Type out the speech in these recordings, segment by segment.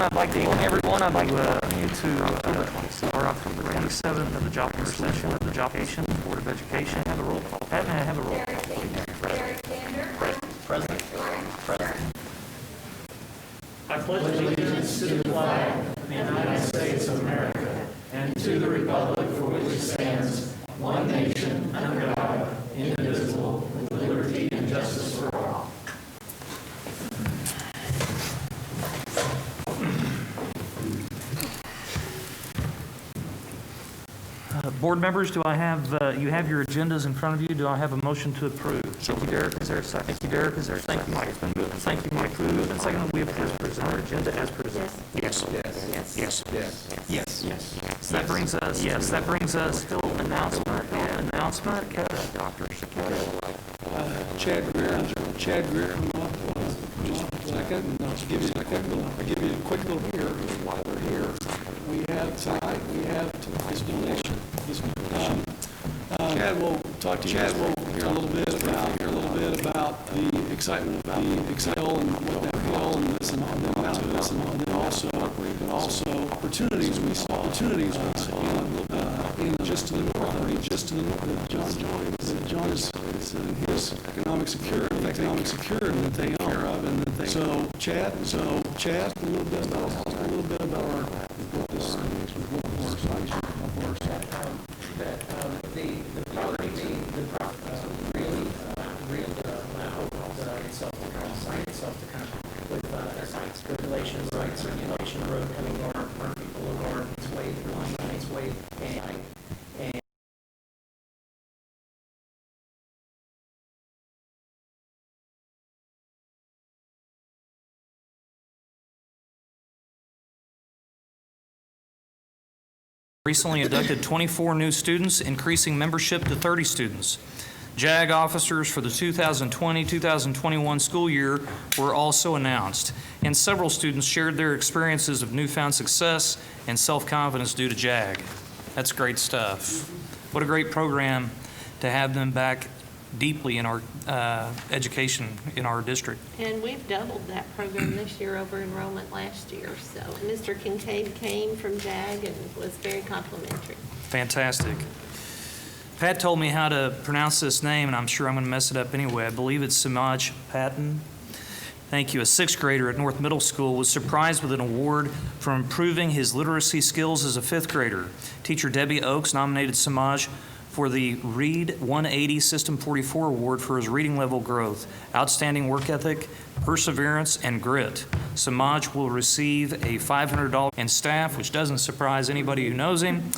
I'd like to you to start off from the 27th of the Joplin session of the Joplin Board of Education. Have a roll call. Pat, may I have a roll call, please? Present. I pledge allegiance to the flag of the United States of America and to the republic for which it stands, one nation, under God, indivisible, with liberty and justice for all. Board members, do I have, you have your agendas in front of you. Do I have a motion to approve? Thank you, Derek. Is there a second? Thank you, Derek. Is there a second? Thank you, Mike. It's been moved. Thank you, Mike. Moved and second. We approve our agenda as presented. Yes. That brings us still announcement. Dr. Shakira. Chad Greer, just a second, and I'll give you a quick little here. While we're here, we have this donation. Chad will talk to you. Chad will hear a little bit about the excitement about the Excel and what that hell and this and all that to us, and then also opportunities we saw in just to the north of John is in his economic security and that take care of, and that they so Chad a little bit about our this Regulations, rights, circulation, road coming on people who are on its way, on its way, and recently inducted 24 new students, increasing membership to 30 students. JAG officers for the 2020-2021 school year were also announced, and several students shared their experiences of newfound success and self-confidence due to JAG. That's great stuff. What a great program to have them back deeply in our education in our district. And we've doubled that program this year over enrollment last year. So Mr. Kincaid came from JAG and was very complimentary. Fantastic. Pat told me how to pronounce this name, and I'm sure I'm going to mess it up anyway. I believe it's Samaj Patton. Thank you. A sixth grader at North Middle School was surprised with an award for improving his literacy skills as a fifth grader. Teacher Debbie Oakes nominated Samaj for the Read 180 System 44 Award for his reading level growth, outstanding work ethic, perseverance, and grit. Samaj will receive a $500 and staff, which doesn't surprise anybody who knows him,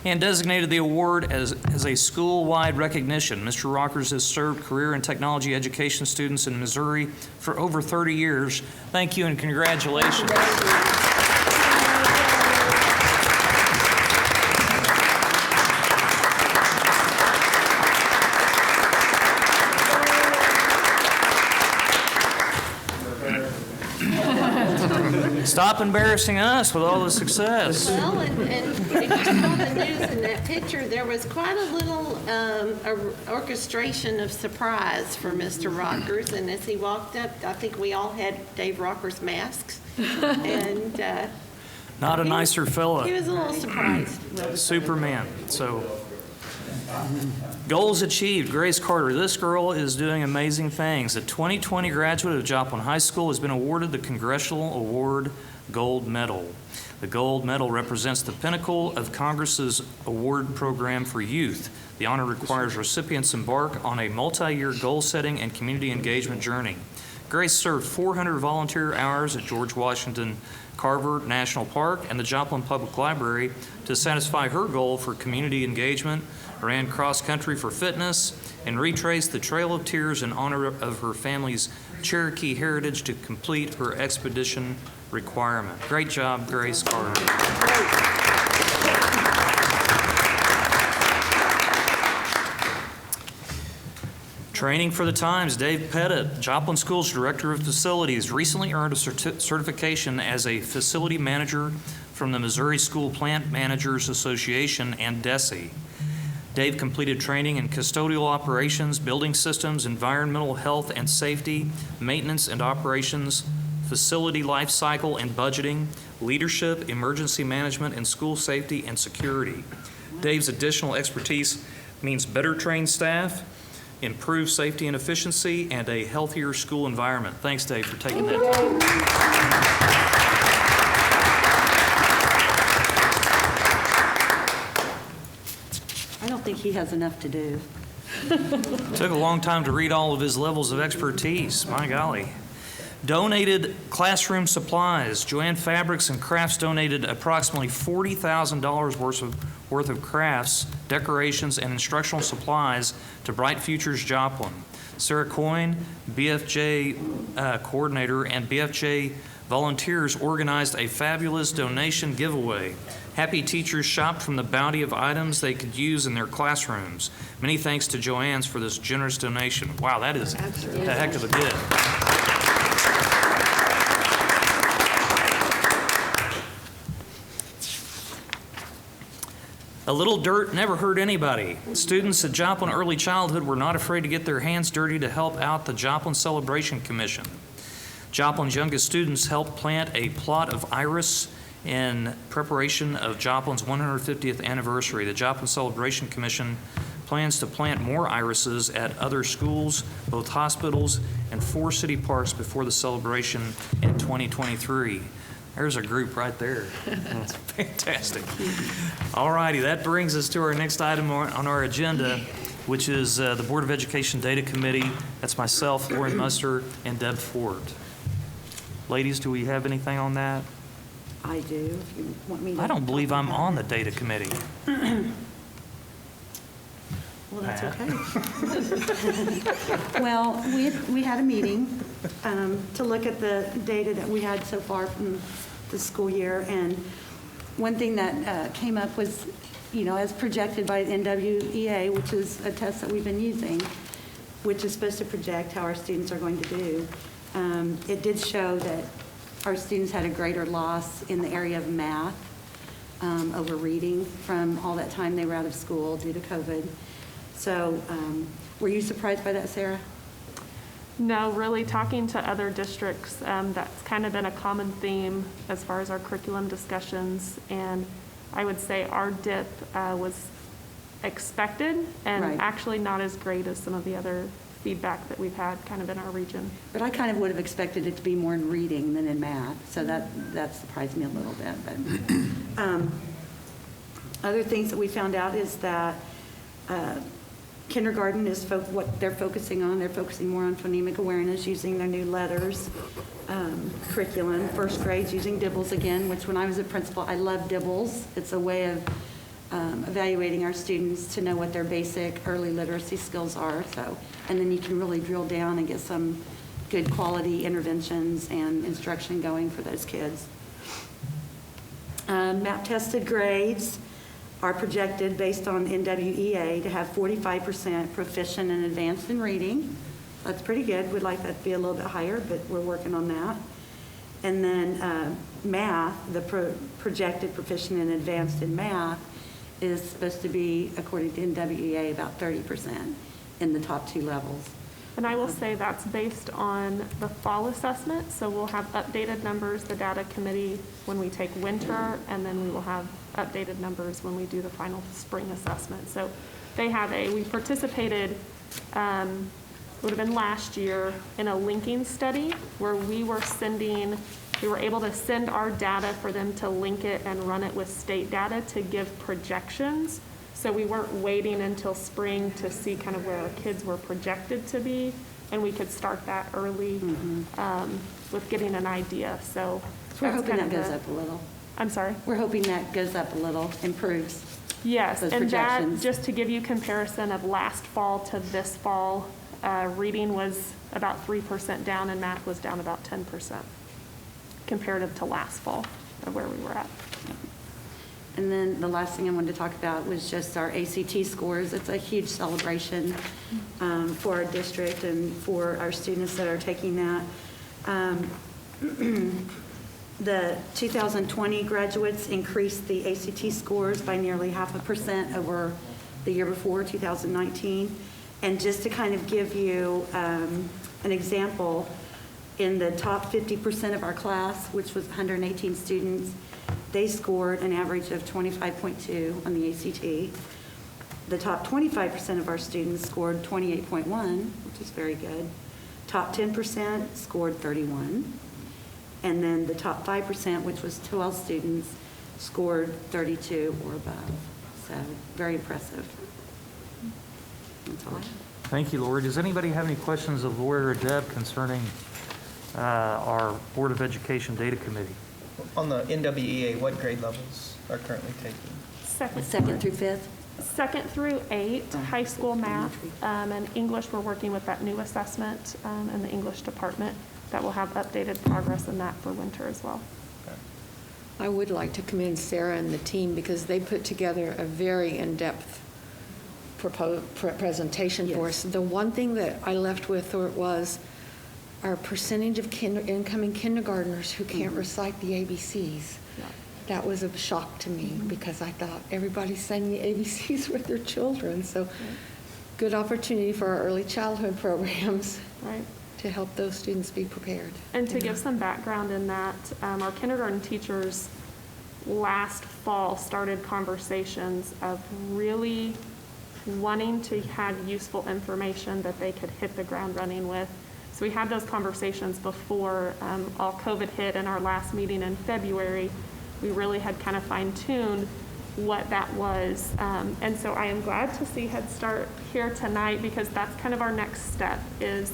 and designated the award as a school-wide recognition. Mr. Rockers has served career and technology education students in Missouri for over 30 years. Thank you and congratulations. Stop embarrassing us with all the success. Well, and if you saw the news in that picture, there was quite a little orchestration of surprise for Mr. Rockers. And as he walked up, I think we all had Dave Rockers masks. And not a nicer fella. He was a little surprised. Superman. So, goals achieved. Grace Carter. This girl is doing amazing things. The 2020 graduate of Joplin High School has been awarded the Congressional Award Gold Medal. The gold medal represents the pinnacle of Congress's award program for youth. The honor requires recipients embark on a multi-year goal-setting and community engagement journey. Grace served 400 volunteer hours at George Washington Carver National Park and the Joplin Public Library to satisfy her goal for community engagement, ran cross-country for fitness, and retraced the Trail of Tears in honor of her family's Cherokee heritage to complete her expedition requirement. Great job, Grace Carter. Training for the times. Dave Pettit, Joplin Schools Director of Facilities, recently earned a certification as a facility manager from the Missouri School Plant Managers Association and DESE. Dave completed training in custodial operations, building systems, environmental health and safety, maintenance and operations, facility life cycle and budgeting, leadership, emergency management, and school safety and security. Dave's additional expertise means better trained staff, improved safety and efficiency, and a healthier school environment. Thanks, Dave, for taking that time. I don't think he has enough to do. Took a long time to read all of his levels of expertise. My golly. Donated classroom supplies. Joanne Fabrics and Crafts donated approximately $40,000 worth of crafts, decorations, and instructional supplies to Bright Futures Joplin. Sarah Coyne, BFJ coordinator, and BFJ volunteers organized a fabulous donation giveaway. Happy teachers shopped from the bounty of items they could use in their classrooms. Many thanks to Joanne's for this generous donation. Wow, that is a heck of a bid. A little dirt never hurt anybody. Students at Joplin Early Childhood were not afraid to get their hands dirty to help out the Joplin Celebration Commission. Joplin's youngest students helped plant a plot of iris in preparation of Joplin's 150th anniversary. The Joplin Celebration Commission plans to plant more irises at other schools, both hospitals, and 4 city parks before the celebration in 2023. There's a group right there. That's fantastic. All righty, that brings us to our next item on our agenda, which is the Board of Education Data Committee. That's myself, Lauren Muster, and Deb Ford. Ladies, do we have anything on that? I do, if you want me to. I don't believe I'm talk on about the Data Committee. it. Well, that's okay. Well, we had a meeting to look at the data that we had so far from the school year, and one thing that came up was, as projected by NWEA, which is a test that we've been using, which is supposed to project how our students are going to do. It did show that our students had a greater loss in the area of math over reading from all that time they were out of school due to COVID. So were you surprised by that, Sarah? No, really talking to other districts, that's kind of been a common theme as far as our curriculum discussions. And I would say our dip was expected and Right. actually not as great as some of the other feedback that we've had kind of in our region. But I kind of would have expected it to be more in reading than in math, so that surprised me a little bit. But other things that we found out is that kindergarten is what they're focusing on. They're focusing more on phonemic awareness, using their new letters curriculum. First grade's using Dibbles again, which when I was a principal, I loved Dibbles. It's a way of evaluating our students to know what their basic early literacy skills are. And then you can really drill down and get some good quality interventions and instruction going for those kids. Map tested grades are projected based on NWEA to have 45% proficient and advanced in reading. That's pretty good. We'd like that to be a little bit higher, but we're working on that. And then math, the projected proficient and advanced in math is supposed to be, according to NWEA, about 30% in the top 2 levels. And I will say that's based on the fall assessment. So we'll have updated numbers, the data committee, when we take winter, and then we will have updated numbers when we do the final spring assessment. So they have we participated, would have been last year, in a linking study where we were able to send our data for them to link it and run it with state data to give projections. So we weren't waiting until spring to see kind of where our kids were projected to be, and we could start that early with getting an idea. So We're that's hoping kind that of goes up a little. I'm sorry? We're hoping that goes up a little, improves. Yes, Those and that, projections. just to give you comparison of last fall to this fall, reading was about 3% down and math was down about 10% comparative to last fall of where we were at. And then the last thing I wanted to talk about was just our ACT scores. It's a huge celebration for our district and for our students that are taking that. The 2020 graduates increased the ACT scores by nearly 0.5% over the year before, 2019. And just to kind of give you an example, In the top 50% of our class, which was 118 students, they scored an average of 25.2 on the ACT. The top 25% of our students scored 28.1, which is very good. Top 10% scored 31. And then the top 5%, which was 12 students, scored 32 or above. So very impressive. That's all I have. Thank you, Lori. Does anybody have any questions of Lori or Deb concerning our Board of Education Data Committee? On the NWEA, what grade levels are currently taking? Second through fifth? Second through 8, high school math, and English, we're working with that new assessment in the English department that will have updated progress in that for winter as well. I would like to commend Sarah and the team because they put together a very in-depth presentation for us. The one thing that I left with was our percentage of incoming kindergartners who can't recite the ABCs. Yeah. That was a shock to me because I thought everybody's saying the ABCs with their children. So good opportunity for our early childhood programs. Right. To help those students be prepared. And to give some background in that, our kindergarten teachers last fall started conversations of really wanting to have useful information that they could hit the ground running with. So we had those conversations before all COVID hit in our last meeting in February. We really had kind of fine-tuned what that was. And so I am glad to see Head Start here tonight because that's kind of our next step is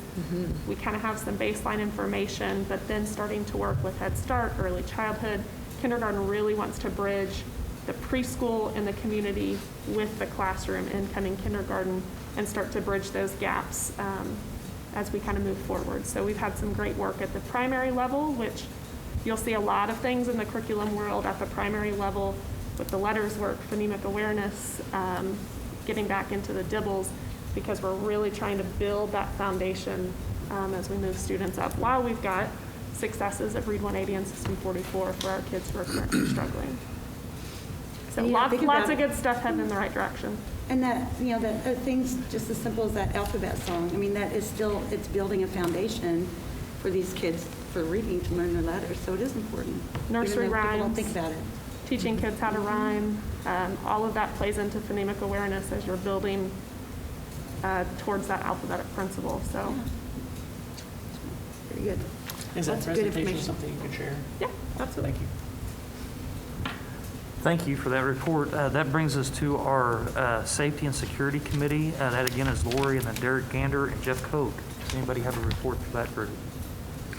we kind of have some baseline information, but then starting to work with Head Start, early childhood. Kindergarten really wants to bridge the preschool in the community with the classroom, incoming kindergarten, and start to bridge those gaps as we kind of move forward. So we've had some great work at the primary level, which you'll see a lot of things in the curriculum world at the primary level with the letters work, phonemic awareness, getting back into the dibbles, because we're really trying to build that foundation as we move students up, while we've got successes of Read 180 and System 44 for our kids who are currently struggling. So Yeah, lots of good stuff heading in the right direction. And that, you know, that things just as simple as that alphabet song, I mean, that is still, it's building a foundation for these kids for reading to learn their letters, so it is important. Nursery even though people don't rhymes. think about it. Teaching kids how to rhyme, all of that plays into phonemic awareness as you're building towards that alphabetic principle. So, Very good. Is that That's good presentation information. something you can share? yeah, absolutely. Thank you. Thank you for that report. That brings us to our Safety and Security Committee. That again is Lori and then Derek Gander and Jeff Coke. Does anybody have a report for that group?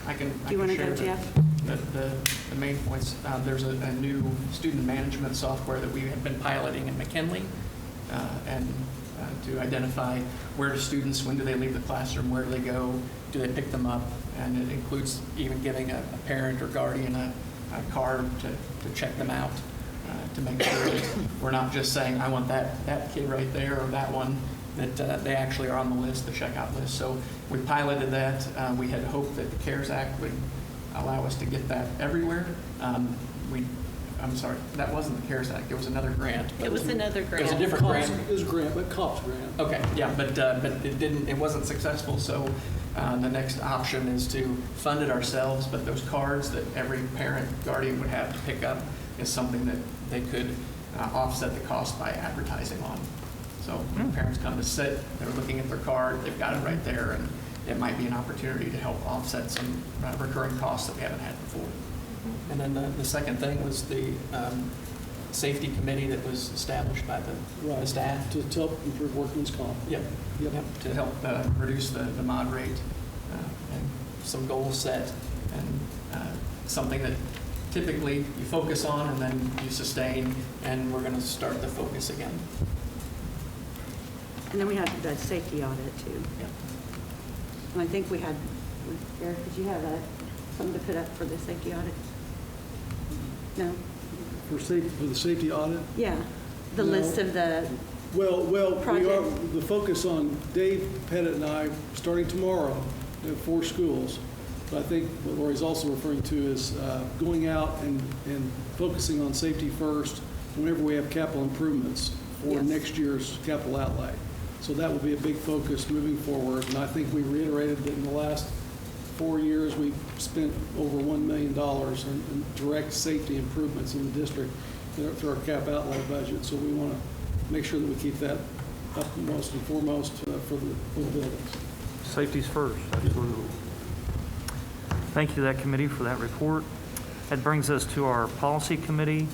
I can Do you want to share go, Jeff? the main points. There's a new student management software that we have been piloting in McKinley, and to identify where do students, when do they leave the classroom, where do they go, do they pick them up, and it includes even giving a parent or guardian a card to check them out, to make sure that we're not just saying, I want that kid right there or that one, that they actually are on the list, the checkout list. So we piloted that. We had hoped that the CARES Act would allow us to get that everywhere. I'm sorry, that wasn't the CARES Act. It was another grant. It was another It was a grant. different grant. It was a grant, but COPS grant. Okay, yeah, but it didn't, it wasn't successful, so the next option is to fund it ourselves, but those cards that every parent, guardian would have to pick up is something that they could offset the cost by advertising on. So when parents come to sit, they're looking at their card, they've got it right there, and it might be an opportunity to help offset some recurring costs that we haven't had before. And then the second thing was the safety committee that was established by the staff. To help improve workman's comp. Yep. To help reduce the mod rate, and some goals set, and something that typically you focus on and then you sustain, and we're going to start the focus again. And then we had that safety audit too. Yep. And I think we had, Eric, did you have something to put up for the safety audit? No? For the safety audit? Yeah, the No. list of the, Well, we are, Project. the focus on Dave Pettit and I, starting tomorrow, we have 4 schools. But I think what Lori's also referring to is going out and focusing on safety first whenever we have capital improvements for Yes. next year's capital outlay. So that will be a big focus moving forward. And I think we reiterated that in the last 4 years, we spent over $1 million in direct safety improvements in the district through our cap outlay budget. So we want to make sure that we keep that upmost and foremost for the buildings. Safety's first, absolutely. Thank you to that committee for that report. That brings us to our policy committee.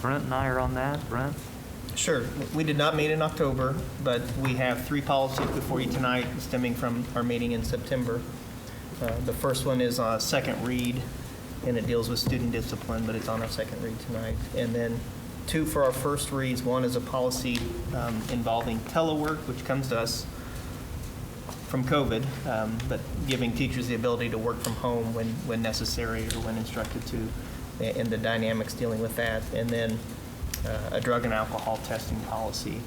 Brent and I are on that. Brent? Sure. We did not meet in October, but we have 3 policies before you tonight stemming from our meeting in September. The first one is a second read, and it deals with student discipline, but it's on our second read tonight. And then 2 for our first reads. One is a policy involving telework, which comes to us from COVID, but giving teachers the ability to work from home when necessary or when instructed to, and the dynamics dealing with that. And then a drug and alcohol testing policy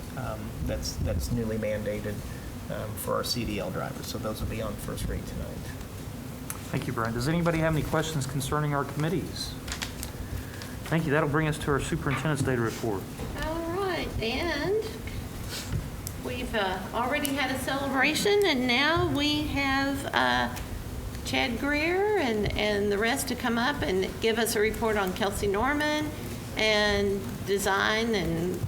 that's newly mandated for our CDL drivers. So those will be on first read tonight. Thank you, Brent. Does anybody have any questions concerning our committees? Thank you. That'll bring us to our superintendent's data report. All right, and we've already had a celebration, and now we have Chad Greer and the rest to come up and give us a report on Kelsey Norman and design and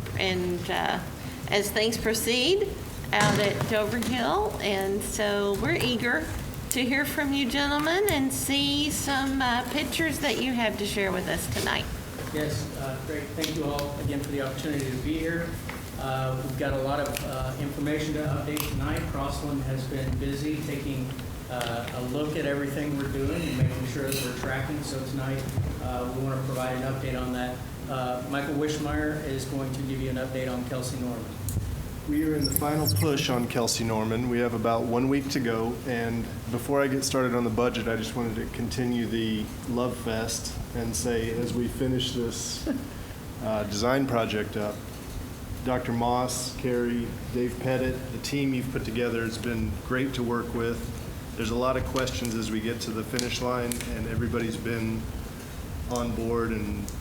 as things proceed out at Dover Hill. And so we're eager to hear from you gentlemen and see some pictures that you have to share with us tonight. Yes, great. Thank you all again for the opportunity to be here. We've got a lot of information to update tonight. Crossland has been busy taking a look at everything we're doing and making sure that we're tracking. So tonight we want to provide an update on that. Michael Wishmeyer is going to give you an update on Kelsey Norman. We are in the final push on Kelsey Norman. We have about 1 week to go, and before I get started on the budget, I just wanted to continue the love fest and say, as we finish this design project up, Dr. Moss, Carrie, Dave Pettit, the team you've put together has been great to work with. There's a lot of questions as we get to the finish line, and everybody's been on board and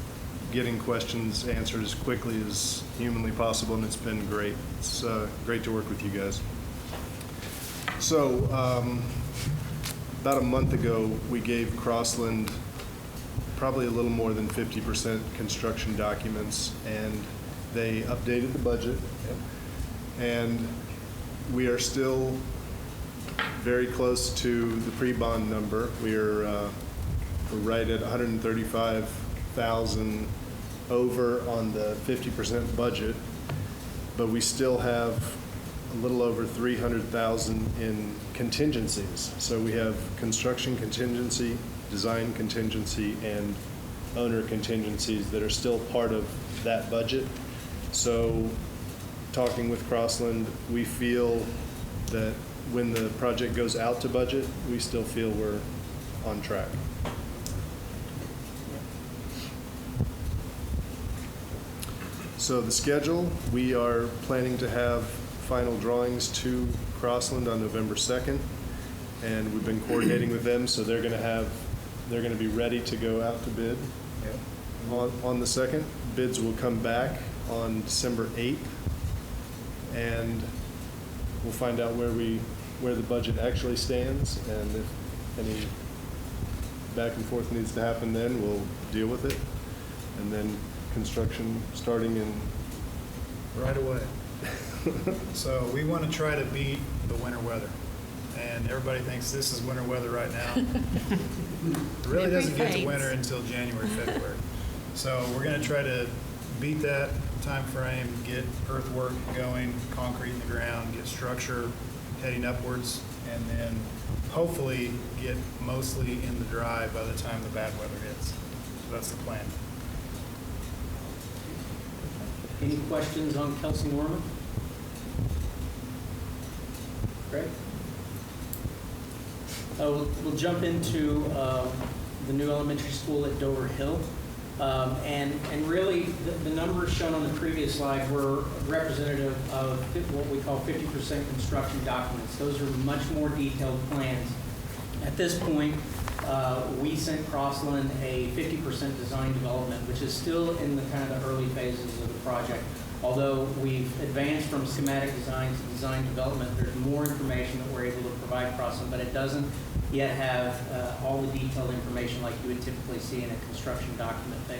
getting questions answered as quickly as humanly possible, and it's been great. It's great to work with you guys. So about a month ago, we gave Crossland probably a little more than 50% construction documents, and they updated the budget. And we are still very close to the pre-bond number. We're right at 135,000 over on the 50% budget, but we still have a little over 300,000 in contingencies. So we have construction contingency, design contingency, and owner contingencies that are still part of that budget. So talking with Crossland, we feel that when the project goes out to budget, we still feel we're on track. So the schedule, we are planning to have final drawings to Crossland on November 2nd, and we've been coordinating with them, so they're going to be ready to go out to bid on the 2nd. Bids will come back on December 8th, and we'll find out where the budget actually stands, and if any back and forth needs to happen then, we'll deal with it. And then construction starting in right away. So we want to try to beat the winter weather. And everybody thinks this is winter weather right now. It really doesn't get to winter until January, February. So we're going to try to beat that time frame, get earthwork going, concrete in the ground, get structure heading upwards, and then hopefully get mostly in the dry by the time the bad weather hits. So that's the plan. Any questions on Kelsey Norman? Great. We'll jump into the new elementary school at Dover Hill. And really, the numbers shown on the previous slide were representative of what we call 50% construction documents. Those are much more detailed plans. At this point, we sent Crossland a 50% design development, which is still in the kind of early phases of the project. although we've advanced from schematic design to design development, there's more information that we're able to provide Crossland, but it doesn't yet have all the detailed information like you would typically see in a construction document phase.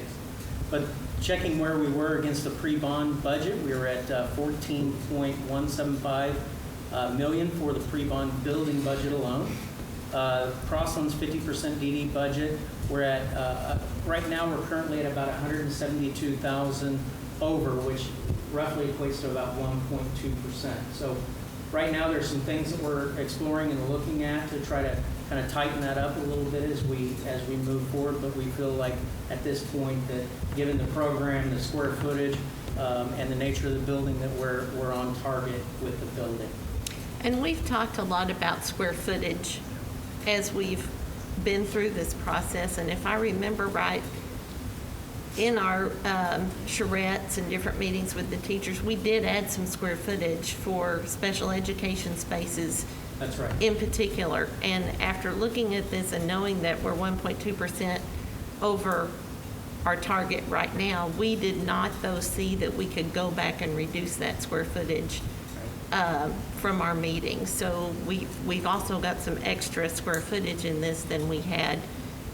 But checking where we were against the pre-bond budget, we were at 14.175 million for the pre-bond building budget alone. Crossland's 50% DD budget, we're at, right now we're currently at about 172,000 over, which roughly equates to about 1.2%. So right now there's some things that we're exploring and looking at to try to kind of tighten that up a little bit as we move forward, but we feel like at this point that given the program, the square footage, and the nature of the building, that we're on target with the building. And we've talked a lot about square footage as we've been through this process, and if I remember right, in our charrettes and different meetings with the teachers, we did add some square footage for special education spaces. That's right. In particular. And after looking at this and knowing that we're 1.2% over our target right now, we did not, though, see that we could go back and reduce that square footage from our meetings. So we've also got some extra square footage in this than we had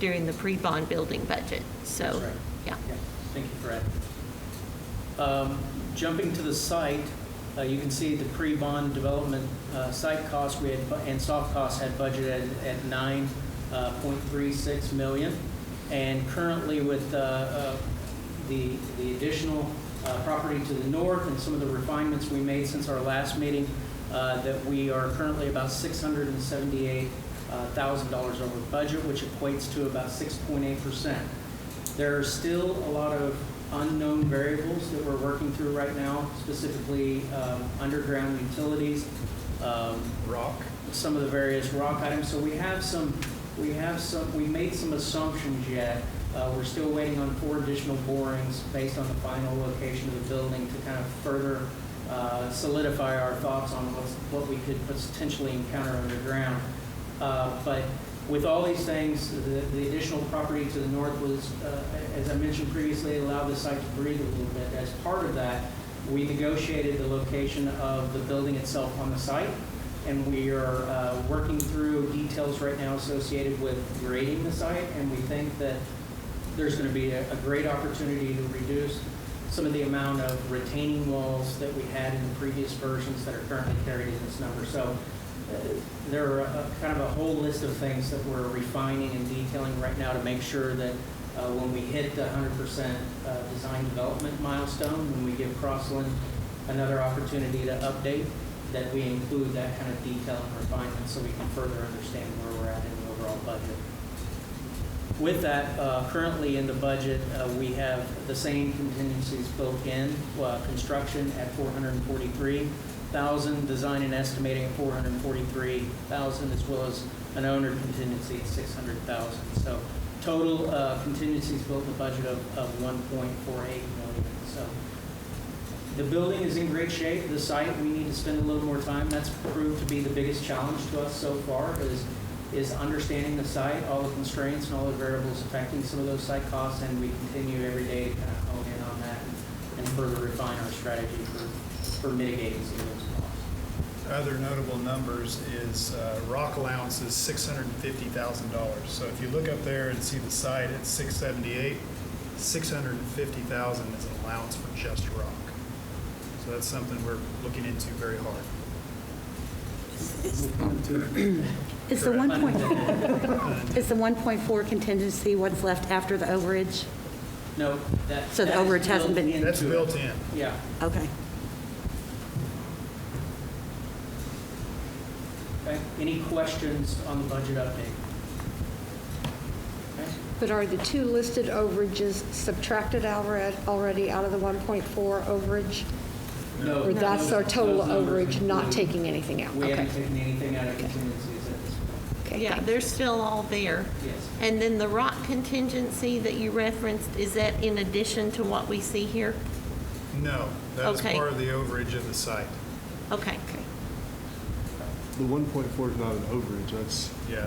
during the pre-bond building budget. So, That's right. Yeah. Thank you, Fred. Jumping to the site, you can see the pre-bond development site costs we had and soft costs had budgeted at 9.36 million, and currently with the additional property to the north and some of the refinements we made since our last meeting, that we are currently about $678,000 over budget, which equates to about 6.8%. There are still a lot of unknown variables that we're working through right now, specifically underground utilities, Rock. some of the various rock items. So we made some assumptions yet. We're still waiting on 4 additional borings based on the final location of the building to kind of further solidify our thoughts on what we could potentially encounter underground. But with all these things, the additional property to the north was, as I mentioned previously, it allowed the site to breathe a little bit. As part of that, we negotiated the location of the building itself on the site, and we are working through details right now associated with grading the site, and we think that there's going to be a great opportunity to reduce some of the amount of retaining walls that we had in the previous versions that are currently carried in this number. So there are kind of a whole list of things that we're refining and detailing right now to make sure that when we hit the 100% design development milestone, when we give Crossland another opportunity to update, that we include that kind of detail and refinement so we can further understand where we're at in the overall budget. With that, currently in the budget, we have the same contingencies built in, construction at $443,000, design and estimating at $443,000, as well as an owner contingency at $600,000. So total contingencies built in the budget of $1.48 million. So the building is in great shape. The site, we need to spend a little more time. That's proved to be the biggest challenge to us so far, is understanding the site, all the constraints and all the variables affecting some of those site costs, and we continue every day to kind of hone in on that and further refine our strategy for mitigating some of those costs. Other notable numbers is rock allowance is $650,000. So if you look up there and see the site at 678, $650,000 is an allowance for just rock. So that's something we're looking into very hard. Is the 1.4 contingency what's left after the overage? No, So the overage hasn't been- That's built in. Yeah. Okay. Okay. Any questions on the budget update? Okay. But are the 2 listed overages subtracted already out of the 1.4 overage? No. Or that's our total Those numbers overage, not include- taking anything out? We Okay. haven't taken anything out of contingencies at this point. Okay, Yeah, thanks. they're still all there. Yes. And then the rock contingency that you referenced, is that in addition to what we see here? No, that is Okay. part of the overage of the site. Okay. The 1.4 is not an overage,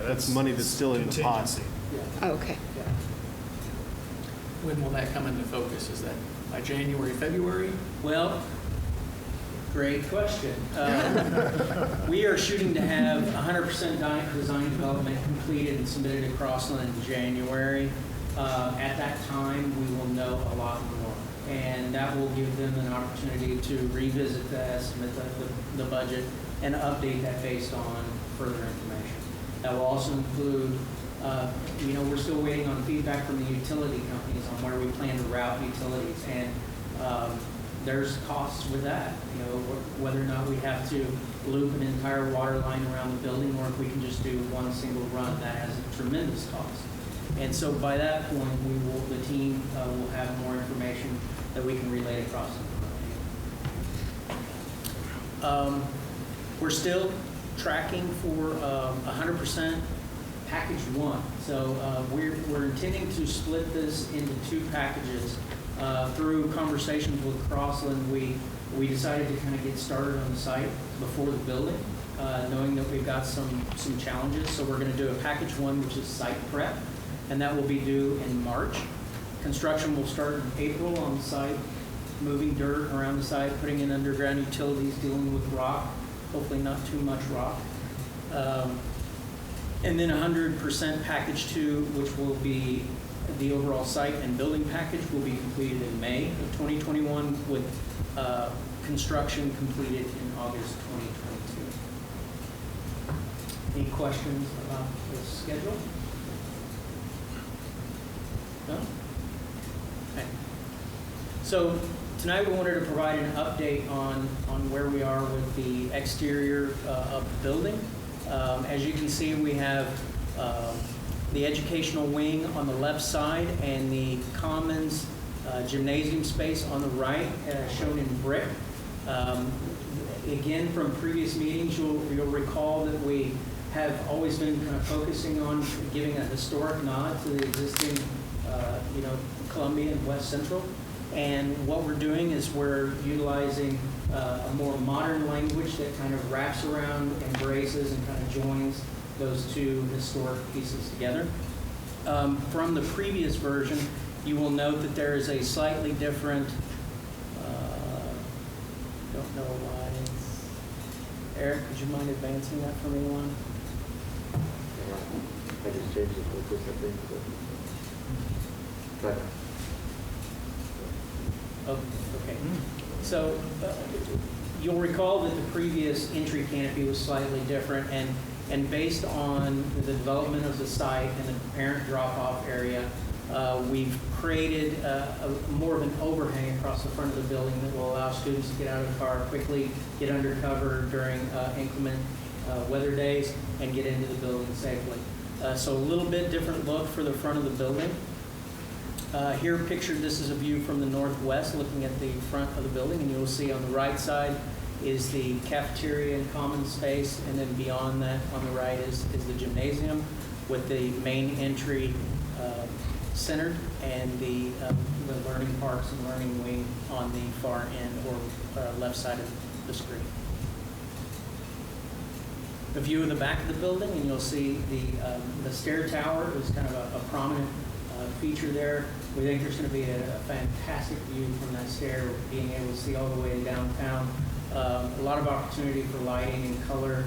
that's money that's still in the pot. Contingency. Yeah. Okay. Yeah. When will that come into focus? Is that by January, February? Well, great question. We are shooting to have 100% design development completed and submitted to Crossland in January. At that time, we will know a lot more, and that will give them an opportunity to revisit the estimate, the budget, and update that based on further information. That will also include, we're still waiting on feedback from the utility companies on where we plan to route utilities, and there's costs with that, whether or not we have to loop an entire water line around the building, or if we can just do one single run. That has a tremendous cost. And so by that point, the team will have more information that we can relay across the company. We're still tracking for 100% package one. So we're intending to split this into 2 packages. Through conversations with Crossland, we decided to kind of get started on the site before the building, knowing that we've got some challenges. So we're going to do a package one, which is site prep, and that will be due in March. Construction will start in April on the site, moving dirt around the site, putting in underground utilities, dealing with rock, hopefully not too much rock. And then 100% package 2, which will be the overall site and building package, will be completed in May of 2021 with construction completed in August 2022. Any questions about the schedule? No? Okay. So tonight we wanted to provide an update on where we are with the exterior of the building. As you can see, we have the educational wing on the left side and the commons gymnasium space on the right, shown in brick. Again, from previous meetings, you'll recall that we have always been kind of focusing on giving a historic nod to the existing Columbia and West Central. And what we're doing is we're utilizing a more modern language that kind of wraps around, embraces, and kind of joins those 2 historic pieces together. From the previous version, you will note that there is a slightly different, don't know why. Eric, would you mind advancing that for me one? I just changed it to this, I think. But Oh, okay. So you'll recall that the previous entry canopy was slightly different, and based on the development of the site and the parent drop-off area, we've created more of an overhang across the front of the building that will allow students to get out of the car quickly, get under cover during inclement weather days, and get into the building safely. So a little bit different look for the front of the building. Here pictured, this is a view from the northwest looking at the front of the building, and you'll see on the right side is the cafeteria and common space, and then beyond that on the right is the gymnasium with the main entry centered and the learning parks and learning wing on the far end or left side of the screen. A view of the back of the building, and you'll see the stair tower is kind of a prominent feature there. We think there's going to be a fantastic view from that stair, being able to see all the way downtown. A lot of opportunity for lighting and color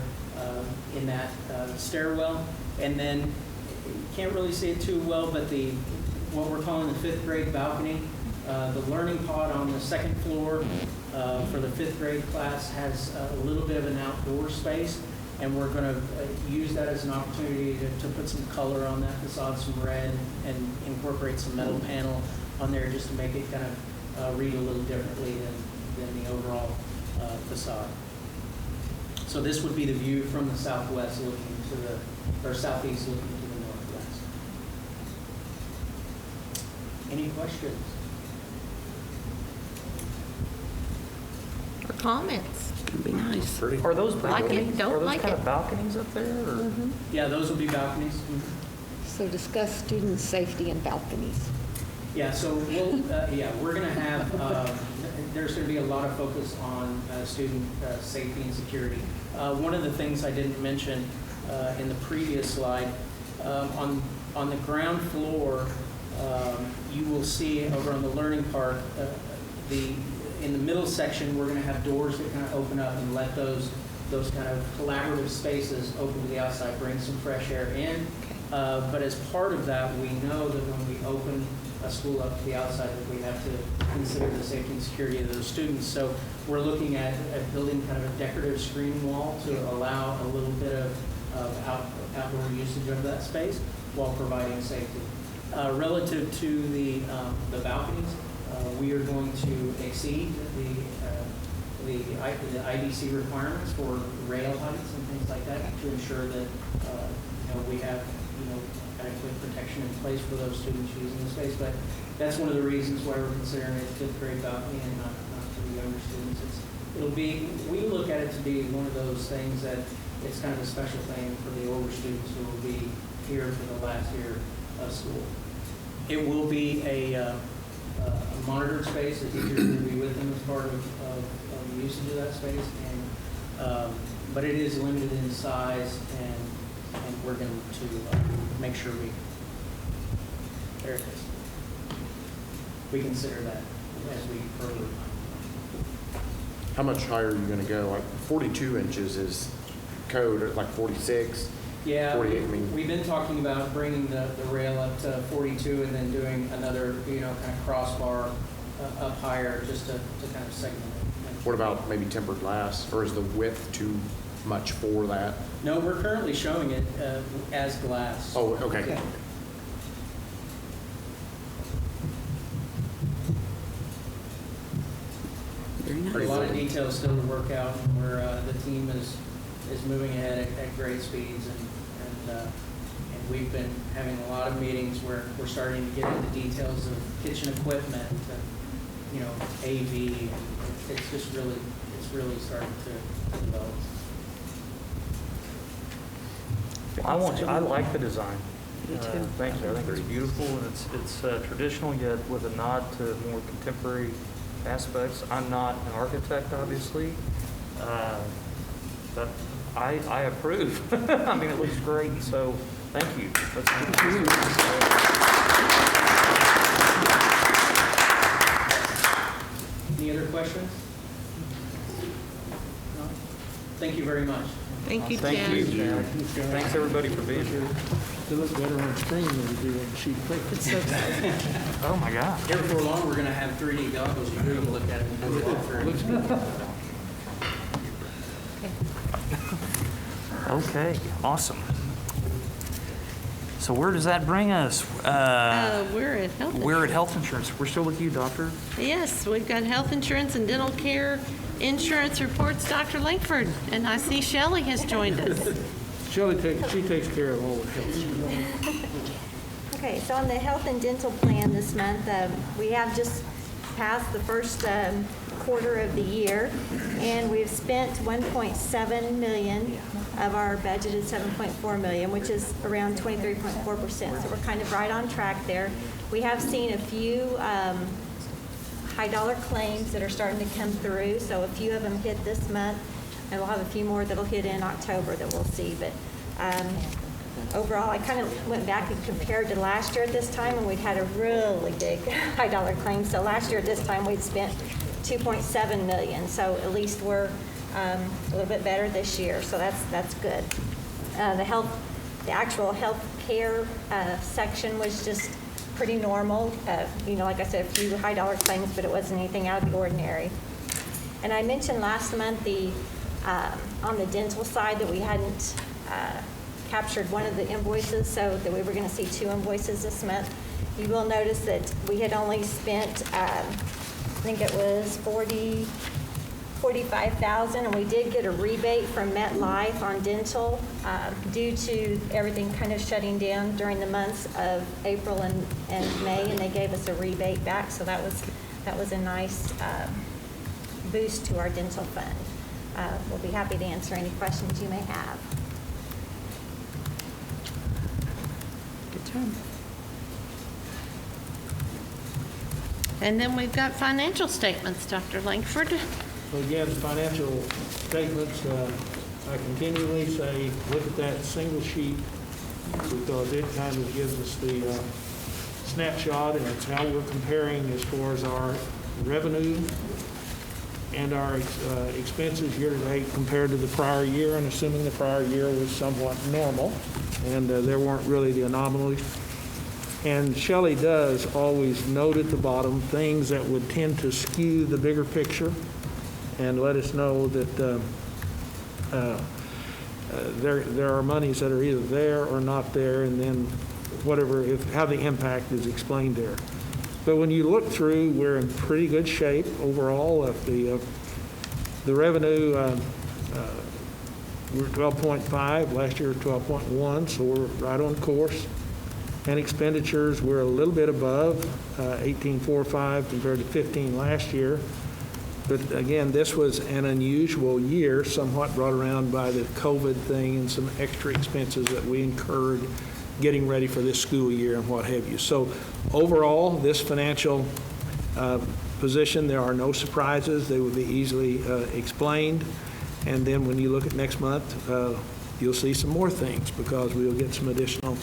in that stairwell. And then, you can't really see it too well, but what we're calling the 5th grade balcony, the learning pod on the 2nd floor for the 5th grade class has a little bit of an outdoor space. And we're going to use that as an opportunity to put some color on that facade, some red, and incorporate some metal panel on there just to make it kind of read a little differently than the overall facade. So this would be the view from the southwest looking to or southeast looking to the northwest. Any questions? Or comments? It'd be nice. Are those Like it, balconies? don't Are those like kind it. of balconies up there? Or? Yeah, those will be balconies. So discuss student safety and balconies. Yeah, so we're going to have, there's going to be a lot of focus on student safety and security. One of the things I didn't mention in the previous slide, on the ground floor, you will see over on the learning part in the middle section, we're going to have doors that kind of open up and let those kind of collaborative spaces open to the outside, bring some fresh air in. But as part of that, we know that when we open a school up to the outside, that we have to consider the safety and security of those students. So we're looking at building kind of a decorative screen wall to allow a little bit of outdoor usage of that space while providing safety. Relative to the balconies, we are going to exceed the IDC requirements for rail heights and things like that to ensure that we have adequate protection in place for those students using the space. But that's one of the reasons why we're considering it fifth grade balcony and not for the younger students. We look at it to be one of those things that it's kind of a special thing for the older students who will be here for the last year of school. It will be a monitored space. The teachers will be with them as part of the usage of that space, but it is limited in size, and we're going to make sure we consider that as we further. How much higher are you going to go? Like 42 inches is code, or like 46? Yeah, 48, I mean. We've been talking about bringing the rail up to 42 and then doing another, kind of crossbar up higher just to kind of segment it. What about maybe tempered glass, or is the width too much for that? No, we're currently showing it as glass. Oh, okay. A lot of details still to work out, where the team is moving ahead at great speeds, and we've been having a lot of meetings where we're starting to get into details of kitchen equipment and AV. And it's really starting to develop. I like the design. Thank you. I think it's beautiful, and it's traditional yet with a nod to more contemporary aspects. I'm not an architect, obviously, but I approve. I mean, it looks great, so thank you. Any other questions? No? Thank you very much. Thank you, Chad. Thank you, Chad. Thanks, everybody, for being here. They look better on screen than they do on the sheet of paper. Oh, my God. Here before long, we're going to have 3D goggles. You can look at it and do it. Okay, awesome. So where does that bring us? We're at health. We're at health insurance. We're still with you, Doctor. Yes, we've got health insurance and dental care insurance reports, Dr. Langford. And I see Shelley has joined us. Shelley takes care of all the health. Okay, so on the health and dental plan this month, we have just passed the first quarter of the year, and we've spent $1.7 million of our budgeted $7.4 million, which is around 23.4%. So we're kind of right on track there. We have seen a few high dollar claims that are starting to come through, so a few of them hit this month, and we'll have a few more that'll hit in October that we'll see. But overall, I kind of went back and compared to last year at this time, and we'd had a really big high dollar claim. So last year at this time, we'd spent $2.7 million. So at least we're a little bit better this year. So that's good. The actual health care section was just pretty normal. Like I said, a few high dollar claims, but it wasn't anything out of the ordinary. And I mentioned last month on the dental side that we hadn't captured one of the invoices, so that we were going to see 2 invoices this month. You will notice that we had only spent, I think it was $45,000, and we did get a rebate from MetLife on dental due to everything kind of shutting down during the months of April and May, and they gave us a rebate back, so that was a nice boost to our dental fund. We'll be happy to answer any questions you may have. Good job. And then we've got financial statements, Dr. Langford. So again, financial statements, I continually say, look at that single sheet, because it kind of gives us the snapshot, and it's how we're comparing as far as our revenue and our expenses year-to-date compared to the prior year, and assuming the prior year was somewhat normal, and there weren't really the anomalies. And Shelley does always note at the bottom things that would tend to skew the bigger picture and let us know that there are monies that are either there or not there, and then how the impact is explained there. But when you look through, we're in pretty good shape overall. The revenue, we're 12.5, last year 12.1, so we're right on course. And expenditures, we're a little bit above 18.45 compared to 15 last year. But again, this was an unusual year, somewhat brought around by the COVID thing and some extra expenses that we incurred getting ready for this school year and what have you. So overall, this financial position, there are no surprises. They will be easily explained. And then when you look at next month, you'll see some more things because we'll get some additional,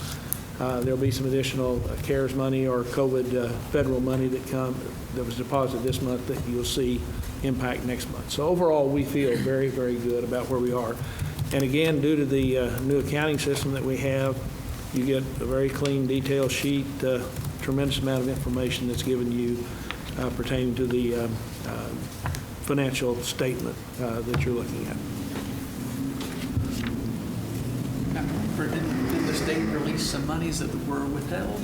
there'll be some additional CARES money or COVID federal money that was deposited this month that you'll see impact next month. So overall, we feel very, very good about where we are. And again, due to the new accounting system that we have, you get a very clean, detailed sheet, tremendous amount of information that's given you pertaining to the financial statement that you're looking at. Did the state release some monies that were withheld?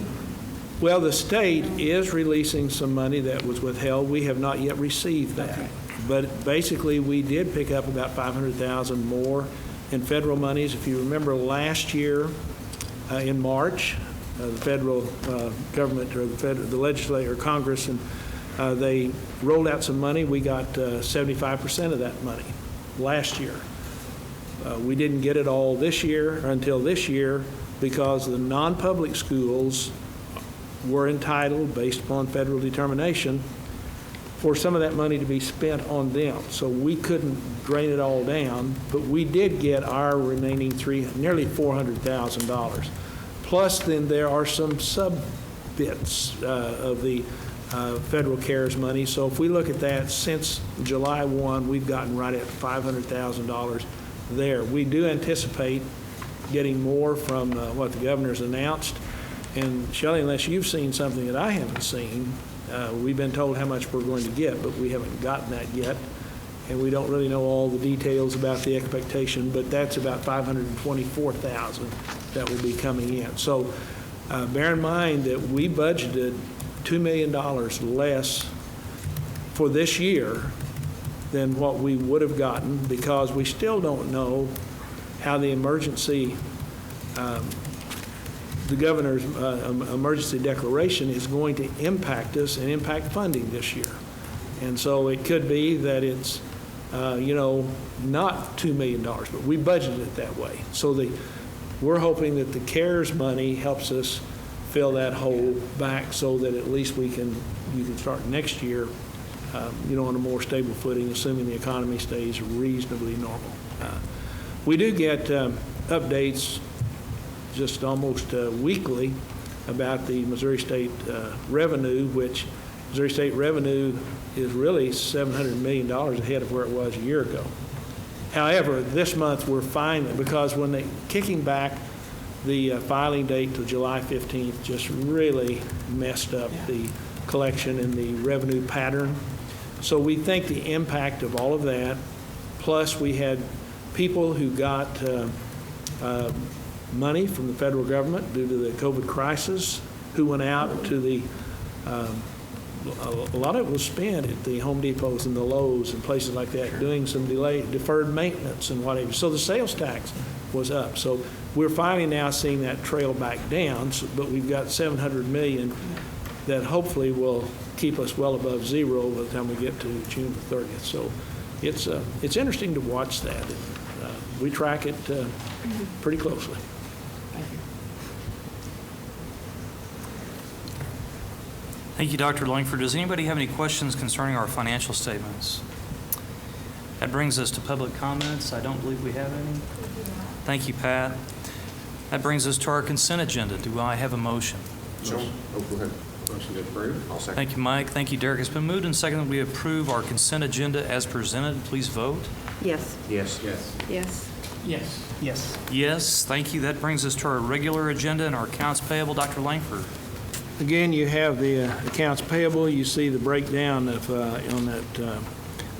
Well, the state is releasing some money that was withheld. We have not yet received that. Okay. But basically, we did pick up about $500,000 more in federal monies. If you remember last year in March, the federal government or the legislature, Congress, and they rolled out some money. We got 75% of that money last year. We didn't get it all this year or until this year because the non-public schools were entitled, based upon federal determination, for some of that money to be spent on them. So we couldn't drain it all down, but we did get our remaining nearly $400,000. Plus, then there are some sub-bits of the federal CARES money. So if we look at that, since July 1, we've gotten right at $500,000 there. We do anticipate getting more from what the governor's announced. And Shelley, unless you've seen something that I haven't seen, we've been told how much we're going to get, but we haven't gotten that yet. And we don't really know all the details about the expectation, but that's about $524,000 that will be coming in. So bear in mind that we budgeted $2 million less for this year than what we would have gotten because we still don't know how the emergency the governor's emergency declaration is going to impact us and impact funding this year. And so it could be that it's, not $2 million, but we budgeted it that way. So we're hoping that the CARES money helps us fill that hole back so that at least you can start next year, on a more stable footing, assuming the economy stays reasonably normal. We do get updates just almost weekly about the Missouri State revenue, which Missouri State revenue is really $700 million ahead of where it was a year ago. However, this month we're fine because when they kicking back the filing date to July 15th just really messed up the collection and the revenue pattern. So we think the impact of all of that, plus we had people who got money from the federal government due to the COVID crisis who went out to the, a lot of it was spent at the Home Depots and the Lowe's and places like that doing some deferred maintenance and whatever. So the sales tax was up. So we're finally now seeing that trail back down, but we've got $700 million that hopefully will keep us well above zero by the time we get to June the 30th. So it's interesting to watch that. We track it pretty closely. Thank you. Thank you, Dr. Langford. Does anybody have any questions concerning our financial statements? That brings us to public comments. I don't believe we have any. Thank you, Pat. That brings us to our consent agenda. Do I have a motion? So, go ahead. Motion to approve. I'll second. Thank you, Mike. Thank you, Derek. It's been moved and seconded that we approve our consent agenda as presented. Please vote. Yes. Yes. Yes. Yes. Yes. Yes. Yes, thank you. That brings us to our regular agenda and our accounts payable. Dr. Langford. Again, you have the accounts payable. You see the breakdown of, on that,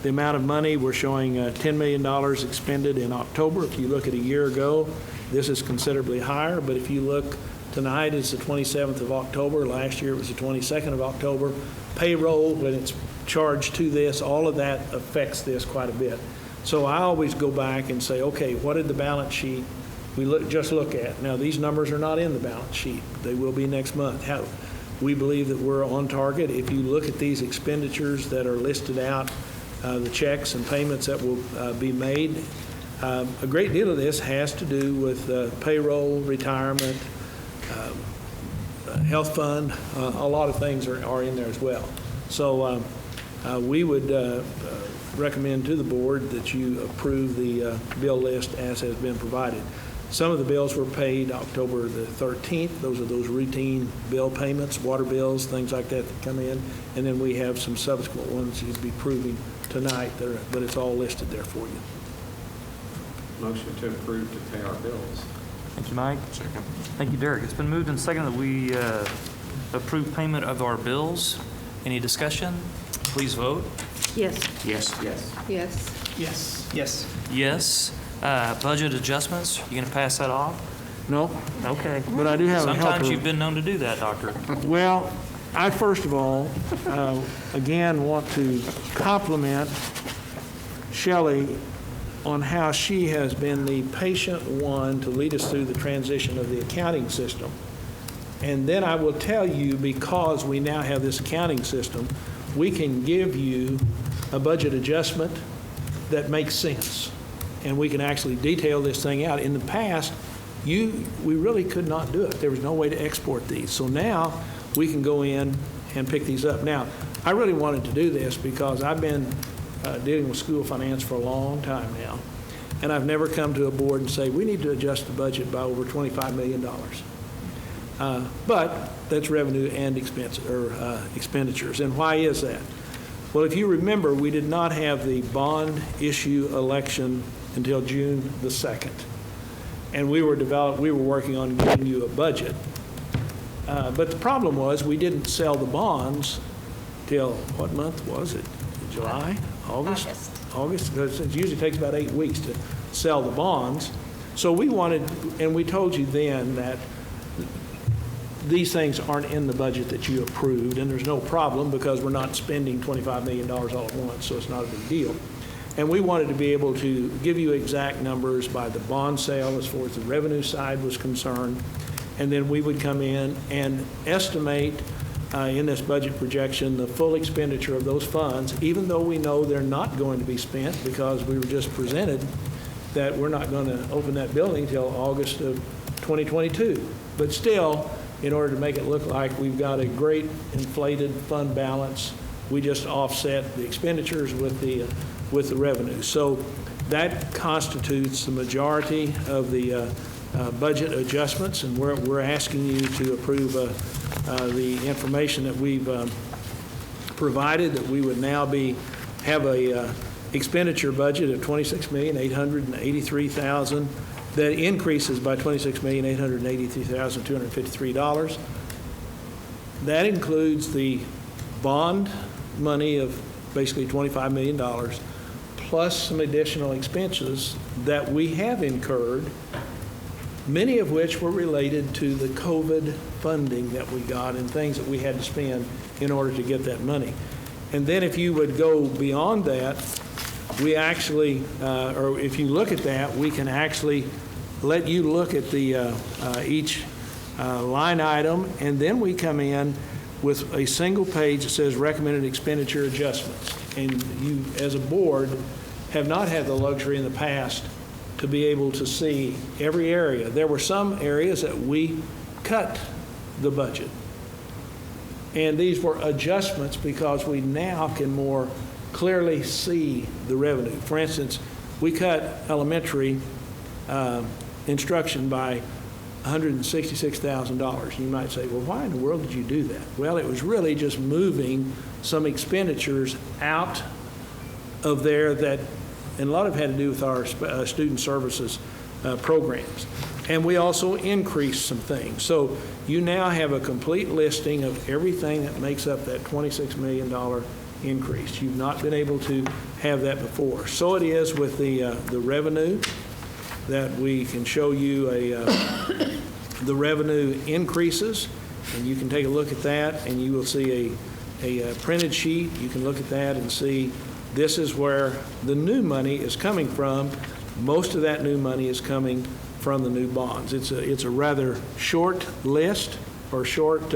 the amount of money. We're showing $10 million expended in October. If you look at a year ago, this is considerably higher, but if you look tonight, it's the 27th of October. Last year, it was the 22nd of October. Payroll, when it's charged to this, all of that affects this quite a bit. So I always go back and say, okay, what did the balance sheet just look at? Now, these numbers are not in the balance sheet. They will be next month. We believe that we're on target. If you look at these expenditures that are listed out, the checks and payments that will be made, a great deal of this has to do with payroll, retirement, health fund. A lot of things are in there as well. So we would recommend to the board that you approve the bill list as has been provided. Some of the bills were paid October the 13th. Those are those routine bill payments, water bills, things like that that come in. And then we have some subsequent ones you'd be proving tonight, but it's all listed there for you. Motion to approve to pay our bills. Thank you, Mike. Second. Thank you, Derek. It's been moved and seconded that we approve payment of our bills. Any discussion? Please vote. Yes. Yes. Yes. Yes. Yes. Yes. Yes. Budget adjustments, you going to pass that off? No? Okay. But I do have a helper. Sometimes you've been known to do that, Doctor. Well, I first of all, again, want to compliment Shelley on how she has been the patient one to lead us through the transition of the accounting system. And then I will tell you, because we now have this accounting system, we can give you a budget adjustment that makes sense. And we can actually detail this thing out. In the past, we really could not do it. There was no way to export these. So now we can go in and pick these up. Now, I really wanted to do this because I've been dealing with school finance for a long time now. And I've never come to a board and say, we need to adjust the budget by over $25 million. But that's revenue and expenditures. And why is that? Well, if you remember, we did not have the bond issue election until June the 2nd. And we were working on giving you a budget. But the problem was we didn't sell the bonds till, what month was it? July? August? August. It usually takes about 8 weeks to sell the bonds. So we wanted, and we told you then that these things aren't in the budget that you approved, and there's no problem because we're not spending $25 million all at once, so it's not a big deal. And we wanted to be able to give you exact numbers by the bond sale as far as the revenue side was concerned, and then we would come in and estimate in this budget projection the full expenditure of those funds, even though we know they're not going to be spent because we were just presented that we're not going to open that building till August of 2022. But still, in order to make it look like we've got a great inflated fund balance, we just offset the expenditures with the revenue. So that constitutes the majority of the budget adjustments, and we're asking you to approve the information that we've provided, that we would now have a expenditure budget of $26,883,000 that increases by $26,883,253. That includes the bond money of basically $25 million, plus some additional expenses that we have incurred, many of which were related to the COVID funding that we got and things that we had to spend in order to get that money. And then if you would go beyond that, we actually, or if you look at that, we can actually let you look at the each line item, and then we come in with a single page that says recommended expenditure adjustments. And you, as a board, have not had the luxury in the past to be able to see every area. There were some areas that we cut the budget. And these were adjustments because we now can more clearly see the revenue. For instance, we cut elementary instruction by $166,000. You might say, well, why in the world did you do that? Well, it was really just moving some expenditures out of there that, and a lot of it had to do with our student services programs. And we also increased some things. So you now have a complete listing of everything that makes up that $26 million increase. You've not been able to have that before. So it is with the revenue, that we can show you the revenue increases, and you can take a look at that, and you will see a printed sheet. You can look at that and see this is where the new money is coming from. Most of that new money is coming from the new bonds. It's a rather short list, or short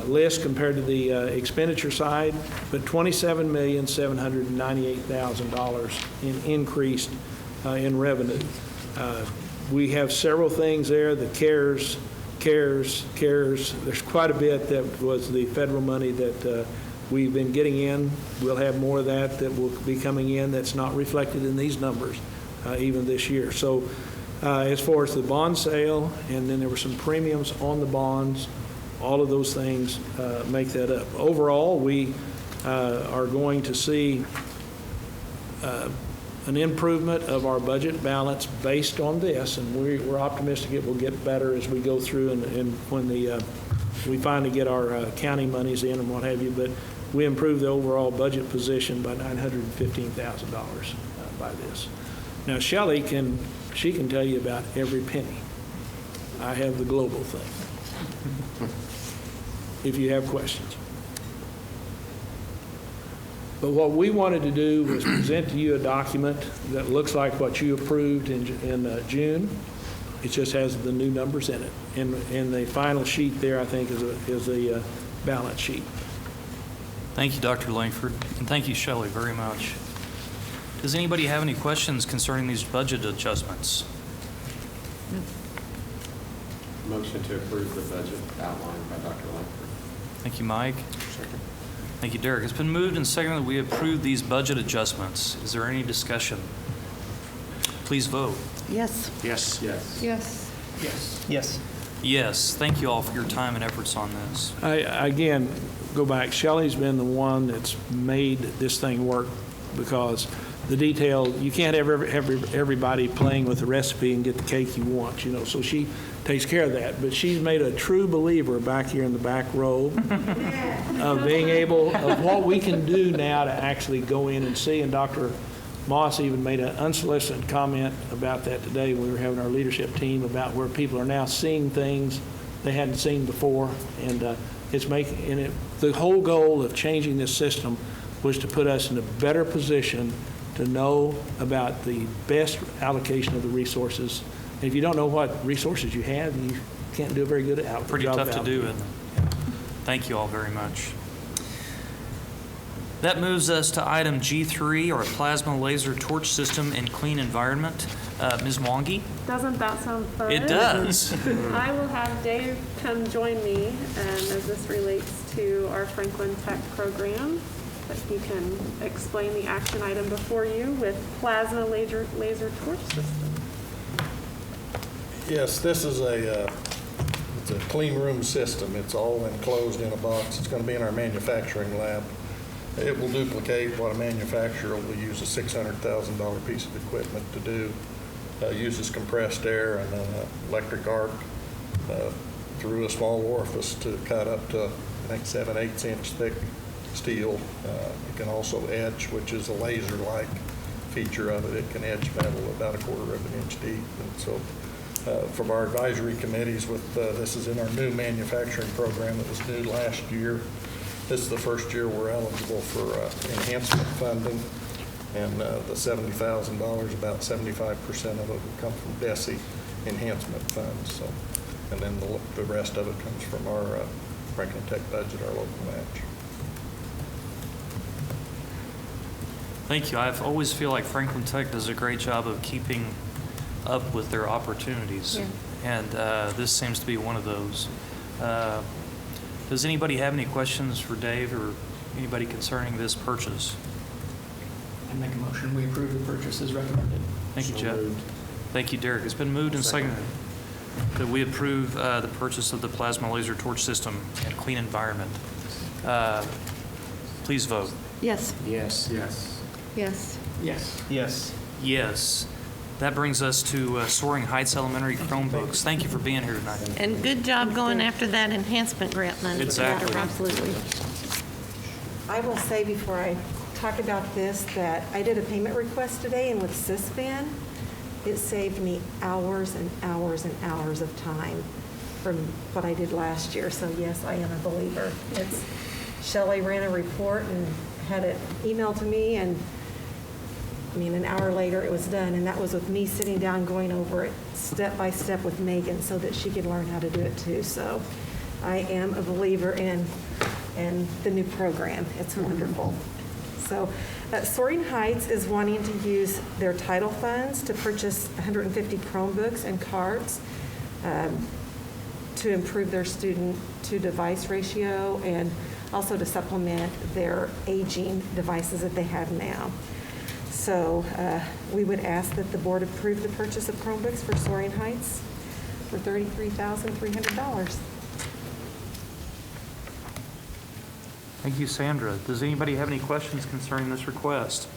list compared to the expenditure side, but $27,798,000 in increased in revenue. We have several things there, the CARES. There's quite a bit that was the federal money that we've been getting in. We'll have more of that will be coming in that's not reflected in these numbers even this year. So as far as the bond sale, and then there were some premiums on the bonds, all of those things make that up. Overall, we are going to see an improvement of our budget balance based on this, and we're optimistic it will get better as we go through and when we finally get our county monies in and what have you. But we improved the overall budget position by $915,000 by this. Now, Shelley can tell you about every penny. I have the global thing, if you have questions. But what we wanted to do was present to you a document that looks like what you approved in June. It just has the new numbers in it. And the final sheet there, I think, is a balance sheet. Thank you, Dr. Langford, and thank you, Shelley, very much. Does anybody have any questions concerning these budget adjustments? Motion to approve the budget outlined by Dr. Langford. Thank you, Mike. Second. Thank you, Derek. It's been moved and seconded that we approve these budget adjustments. Is there any discussion? Please vote. Yes. Yes. Yes. Yes. Yes. Yes. Yes. Thank you all for your time and efforts on this. I again go back. Shelley's been the one that's made this thing work, because the detail, you can't have everybody playing with the recipe and get the cake you want, so she takes care of that. But she's made a true believer back here in the back row of being able, of what we can do now to actually go in and see. And Dr. Moss even made an unsolicited comment about that today when we were having our leadership team, about where people are now seeing things they hadn't seen before. And the whole goal of changing this system was to put us in a better position to know about the best allocation of the resources. And if you don't know what resources you have, you can't do a very good job. Pretty tough to do, isn't it? Thank you all very much. That moves us to item G3, our plasma laser torch system and clean environment. Ms. Mwangi? Doesn't that sound fun? It does. I will have Dave come join me as this relates to our Franklin Tech program, that he can explain the action item before you with plasma laser torch system. Yes, this is it's a clean room system. It's all enclosed in a box. It's going to be in our manufacturing lab. It will duplicate what a manufacturer will use a $600,000 piece of equipment to do. Uses compressed air and an electric arc through a small orifice to cut up to, I think, 7/8 inch thick steel. It can also etch, which is a laser-like feature of it. It can etch metal about 1/4 of an inch deep. And so from our advisory committees, this is in our new manufacturing program that was new last year. This is the first year we're eligible for enhancement funding, and the $70,000, about 75% of it will come from DESE enhancement funds. So, and then the rest of it comes from our Franklin Tech budget, our local match. Thank you. I always feel like Franklin Tech does a great job of keeping up with their opportunities, and this seems to be one of those. Does anybody have any questions for Dave or anybody concerning this purchase? I make a motion, we approve the purchase as recommended. Thank you, Jeff. Thank you, Derek. It's been moved and seconded that we approve the purchase of the plasma laser torch system and clean environment. Please vote. Yes. Yes. Yes. Yes. Yes. Yes. Yes. That brings us to Soaring Heights Elementary Chromebooks. Thank you for being here tonight. And good job going after that enhancement grant money. Exactly. Absolutely. I will say before I talk about this that I did a payment request today, and with Sysvan, it saved me hours and hours and hours of time from what I did last year. So yes, I am a believer. Shelley ran a report and had it emailed to me, and an hour later it was done, and that was with me sitting down going over it step by step with Megan so that she could learn how to do it too. So I am a believer in the new program. It's wonderful. So Soaring Heights is wanting to use their title funds to purchase 150 Chromebooks and cards to improve their student-to-device ratio and also to supplement their aging devices that they have now. So we would ask that the board approve the purchase of Chromebooks for Soaring Heights for $33,300. Thank you, Sandra. Does anybody have any questions concerning this request?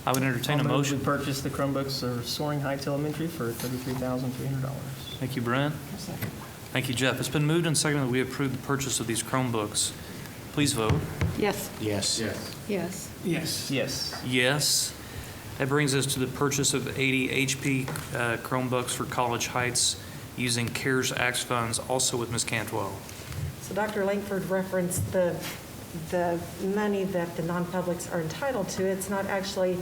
I would entertain a I'll move motion. we purchase the Chromebooks for Soaring Heights Elementary for $33,300. Thank you, Brent. Thank you, Jeff. It's been moved and seconded that we approve the purchase of these Chromebooks. Please vote. Yes. Yes. Yes. Yes. Yes. Yes. Yes. That brings us to the purchase of 80 HP Chromebooks for College Heights using CARES Act funds, also with Ms. Cantwell. So Dr. Langford referenced the money that the non-publics are entitled to. It's not actually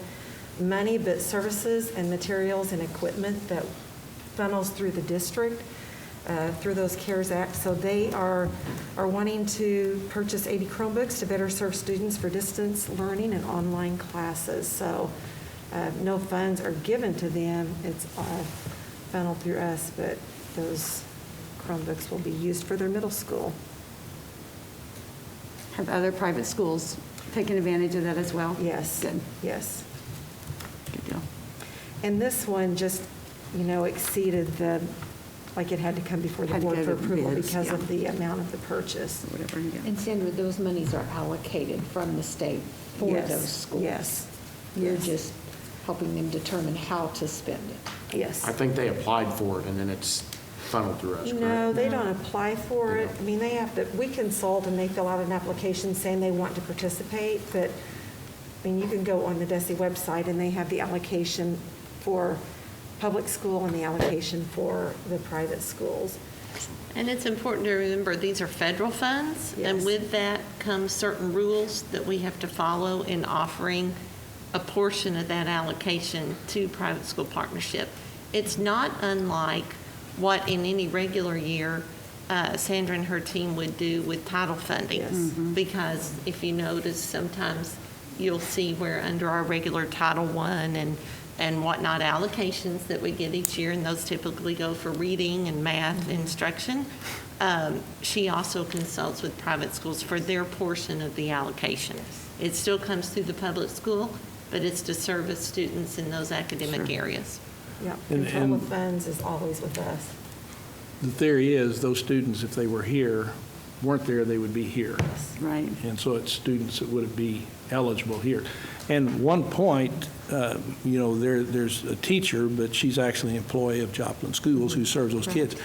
money, but services and materials and equipment that funnels through the district through those CARES Act. So they are wanting to purchase 80 Chromebooks to better serve students for distance learning and online classes. So no funds are given to them. It's funneled through us, but those Chromebooks will be used for their middle school. Have other private schools taken advantage of that as well? Yes. Good. Yes. Good deal. And this one just, exceeded like it had to come before the Had to board go for to approval bids, because yeah. of the amount of the purchase. Whatever, yeah. And Sandra, those monies are allocated from the state for Yes, those schools? yes, You're yes. just helping them determine how to spend it? Yes. I think they applied for it and then it's funneled through us, correct? No, they don't apply for it. We consult and they fill out an application saying they want to participate, but, you can go on the DESE website and they have the allocation for public school and the allocation for the private schools. And it's important to remember, these are federal funds, and Yes. with that comes certain rules that we have to follow in offering a portion of that allocation to private school partnership. It's not unlike what in any regular year Sandra and her team would do with title funding. Yes. Because if you notice, sometimes you'll see where under our regular Title I and whatnot allocations that we get each year, and those typically go for reading and math instruction. She also consults with private schools for their portion of the allocation. It still comes through the public school, but it's to service students in those academic areas. Yeah, And- control of funds is always with us. The theory is those students, if they were here, weren't there, they would be here. Right. And so it's students that would be eligible here. And one point, there's a teacher, but she's actually an employee of Joplin Schools who serves those kids.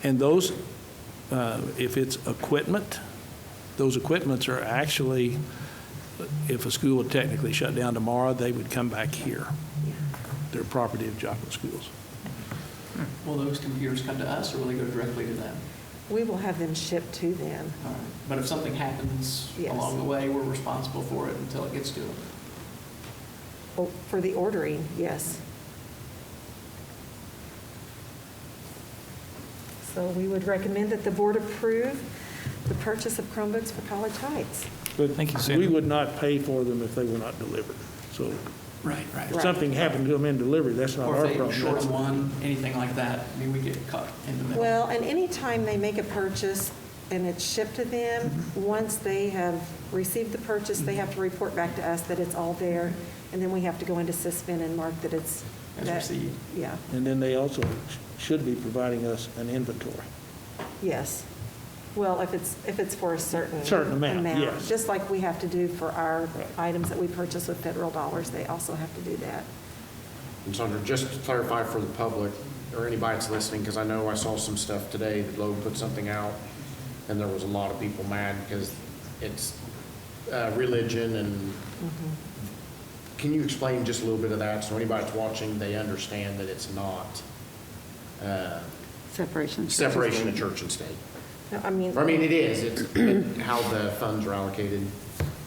And those, if it's equipment, those equipments are actually, if a school would technically shut down tomorrow, they would come back here. They're property of Joplin Schools. Will those computers come to us, or will they go directly to them? We will have them shipped to them. All right. But if something happens Yes. along the way, we're responsible for it until it gets to them. Oh, for the ordering, yes. So we would recommend that the board approve the purchase of Chromebooks for College Heights. But Thank you, we Sandra. would not pay for them if they were not delivered. So Right, right. if something happened to them in delivery, that's not Or our if they problem. short That's- one, anything like that, we get caught in the middle. Well, and anytime they make a purchase and it's shipped to them, once they have received the purchase, they have to report back to us that it's all there, and then we have to go into Sysvan and mark that it's as That- received. Yeah, And then they also should be providing us an inventory. yes. Well, if it's for a certain. Certain amount, yes. Just like we have to do for our items that we purchase with federal dollars, they also have to do that. And Sandra, just to clarify for the public, or anybody that's listening, because I know I saw some stuff today that Lowe put something out, and there was a lot of people mad because it's religion, and can you explain just a little bit of that, so anybody that's watching, they understand that it's not Separation. separation of church and state? No, I mean. Or, I mean, it is, it's how the funds are allocated.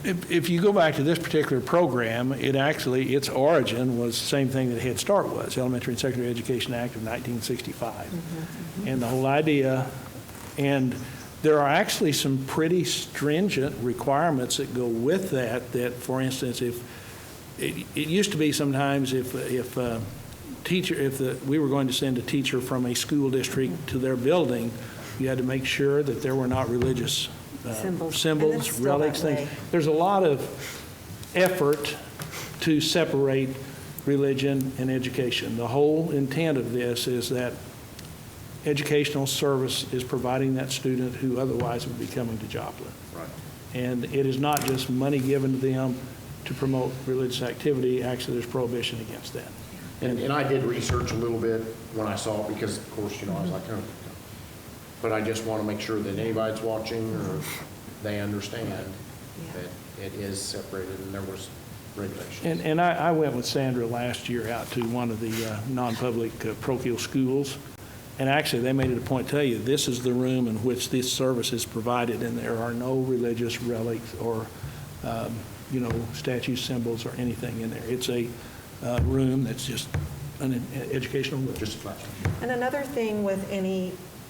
If you go back to this particular program, its origin was the same thing that Head Start was, Elementary and Secondary Education Act of 1965. And the whole idea, and there are actually some pretty stringent requirements that go with that, for instance, if, it used to be sometimes if we were going to send a teacher from a school district to their building, you had to make sure that there were not religious Symbols. And it's still relics, that things. way. There's a lot of effort to separate religion and education. The whole intent of this is that educational service is providing that student who otherwise would be coming to Joplin. Right. And it is not just money given to them to promote religious activity. Actually, there's prohibition against that. And I did research a little bit when I saw it, because of course, I was like, oh. But I just want to make sure that anybody that's watching, or they understand that it is separated and there was regulations. And I went with Sandra last year out to one of the non-public parochial schools, and actually they made it a point to tell you, this is the room in which this service is provided, and there are no religious relics or, statues, symbols, or anything in there. It's a room that's just an educational room. Just a flash. And another thing with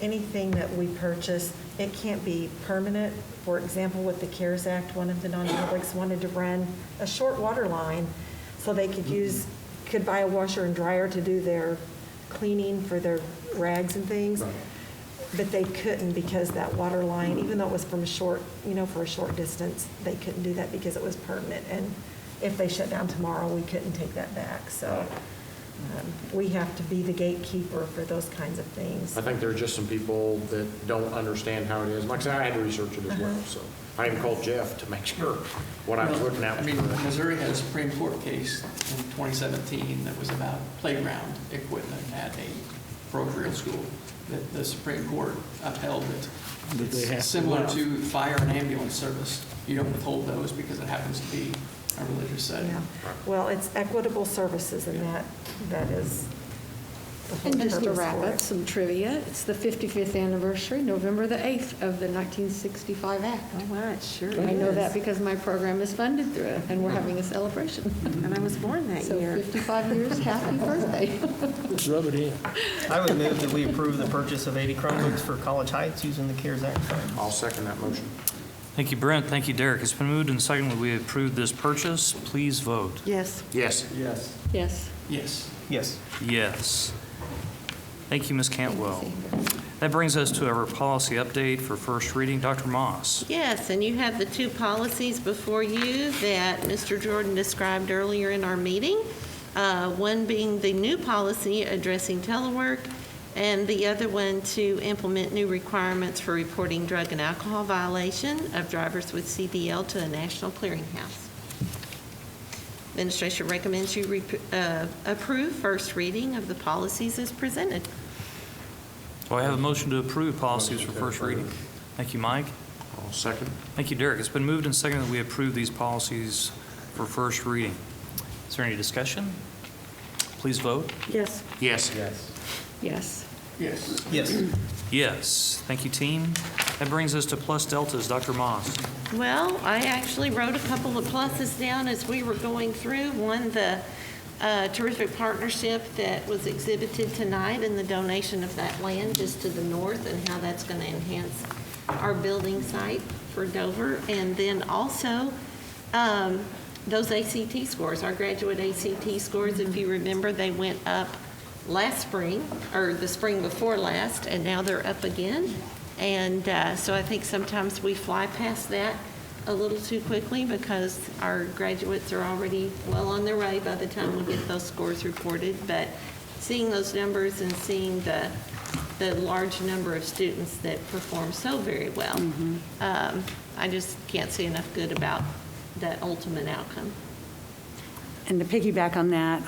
anything that we purchase, it can't be permanent. For example, with the CARES Act, one of the non-publics wanted to run a short water line so they could buy a washer and dryer to do their cleaning for their rags and things. Right. But they couldn't, because that water line, even though it was from a short distance, they couldn't do that because it was permanent. And if they shut down tomorrow, we couldn't take that back. So we have to be the gatekeeper for those kinds of things. I think there are just some people that don't understand how it is. Like I said, I had to research it as well, so I even called Jeff to make sure what I was looking at was correct. Missouri had a Supreme Court case in 2017 that was about playground equipment at a parochial school, that the Supreme Court upheld it. That they have It's to similar allow. to fire and ambulance service. You don't withhold those because it happens to be a religious setting. Yeah. Well, it's equitable services, and that is the whole And just to purpose wrap for up it. some trivia, it's the 55th anniversary, November the 8th of the 1965 Act. Oh, wow, it sure I know is. that because my program is funded through it, and we're having a celebration. And I was born that So year. 55 years, happy birthday. Rub it in. I would move that we approve the purchase of 80 Chromebooks for College Heights using the CARES Act funds. I'll second that motion. Thank you, Brent. Thank you, Derek. It's been moved and seconded that we approve this purchase. Please vote. Yes. Yes. Yes. Yes. Yes. Yes. Yes. Thank you, Ms. Cantwell. That brings us to our policy update for first reading. Dr. Moss. Yes, and you have the two policies before you that Mr. Jordan described earlier in our meeting. One being the new policy addressing telework, and the other one to implement new requirements for reporting drug and alcohol violation of drivers with CDL to a national clearinghouse. Administration recommends you approve first reading of the policies as presented. Do I have a motion to approve policies for first reading? Thank you, Mike. I'll second. Thank you, Derek. It's been moved and seconded that we approve these policies for first reading. Is there any discussion? Please vote. Yes. Yes. Yes. Yes. Yes. Yes. Yes. Thank you, team. That brings us to plus deltas. Dr. Moss. Well, I actually wrote a couple of pluses down as we were going through. One, the terrific partnership that was exhibited tonight and the donation of that land just to the north, and how that's going to enhance our building site for Dover. And then also those ACT scores, our graduate ACT scores, if you remember, they went up last spring, or the spring before last, and now they're up again. And so I think sometimes we fly past that a little too quickly because our graduates are already well on their way by the time we get those scores reported. But seeing those numbers and seeing the large number of students that perform so very well, I just can't say enough good about that ultimate outcome. And to piggyback on that,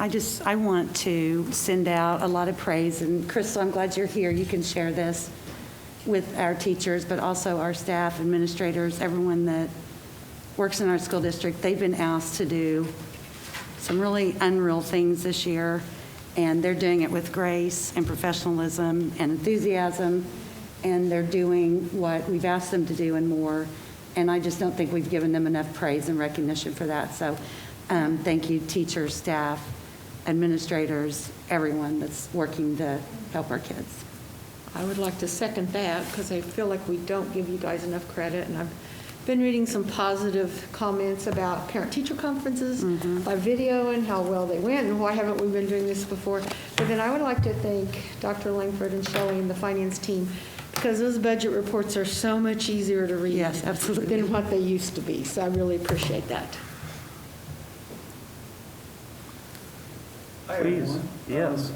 I want to send out a lot of praise. And Crystal, I'm glad you're here. You can share this with our teachers, but also our staff, administrators, everyone that works in our school district. They've been asked to do some really unreal things this year, and they're doing it with grace and professionalism and enthusiasm, and they're doing what we've asked them to do and more. And I just don't think we've given them enough praise and recognition for that. So thank you, teachers, staff, administrators, everyone that's working to help our kids. I would like to second that because I feel like we don't give you guys enough credit. And I've been reading some positive comments about parent-teacher conferences by video and how well they went and why haven't we been doing this before. But then I would like to thank Dr. Langford and Shelley and the finance team because those budget reports are so much easier to read than what they used to be. So I really appreciate that. I have one. Yes.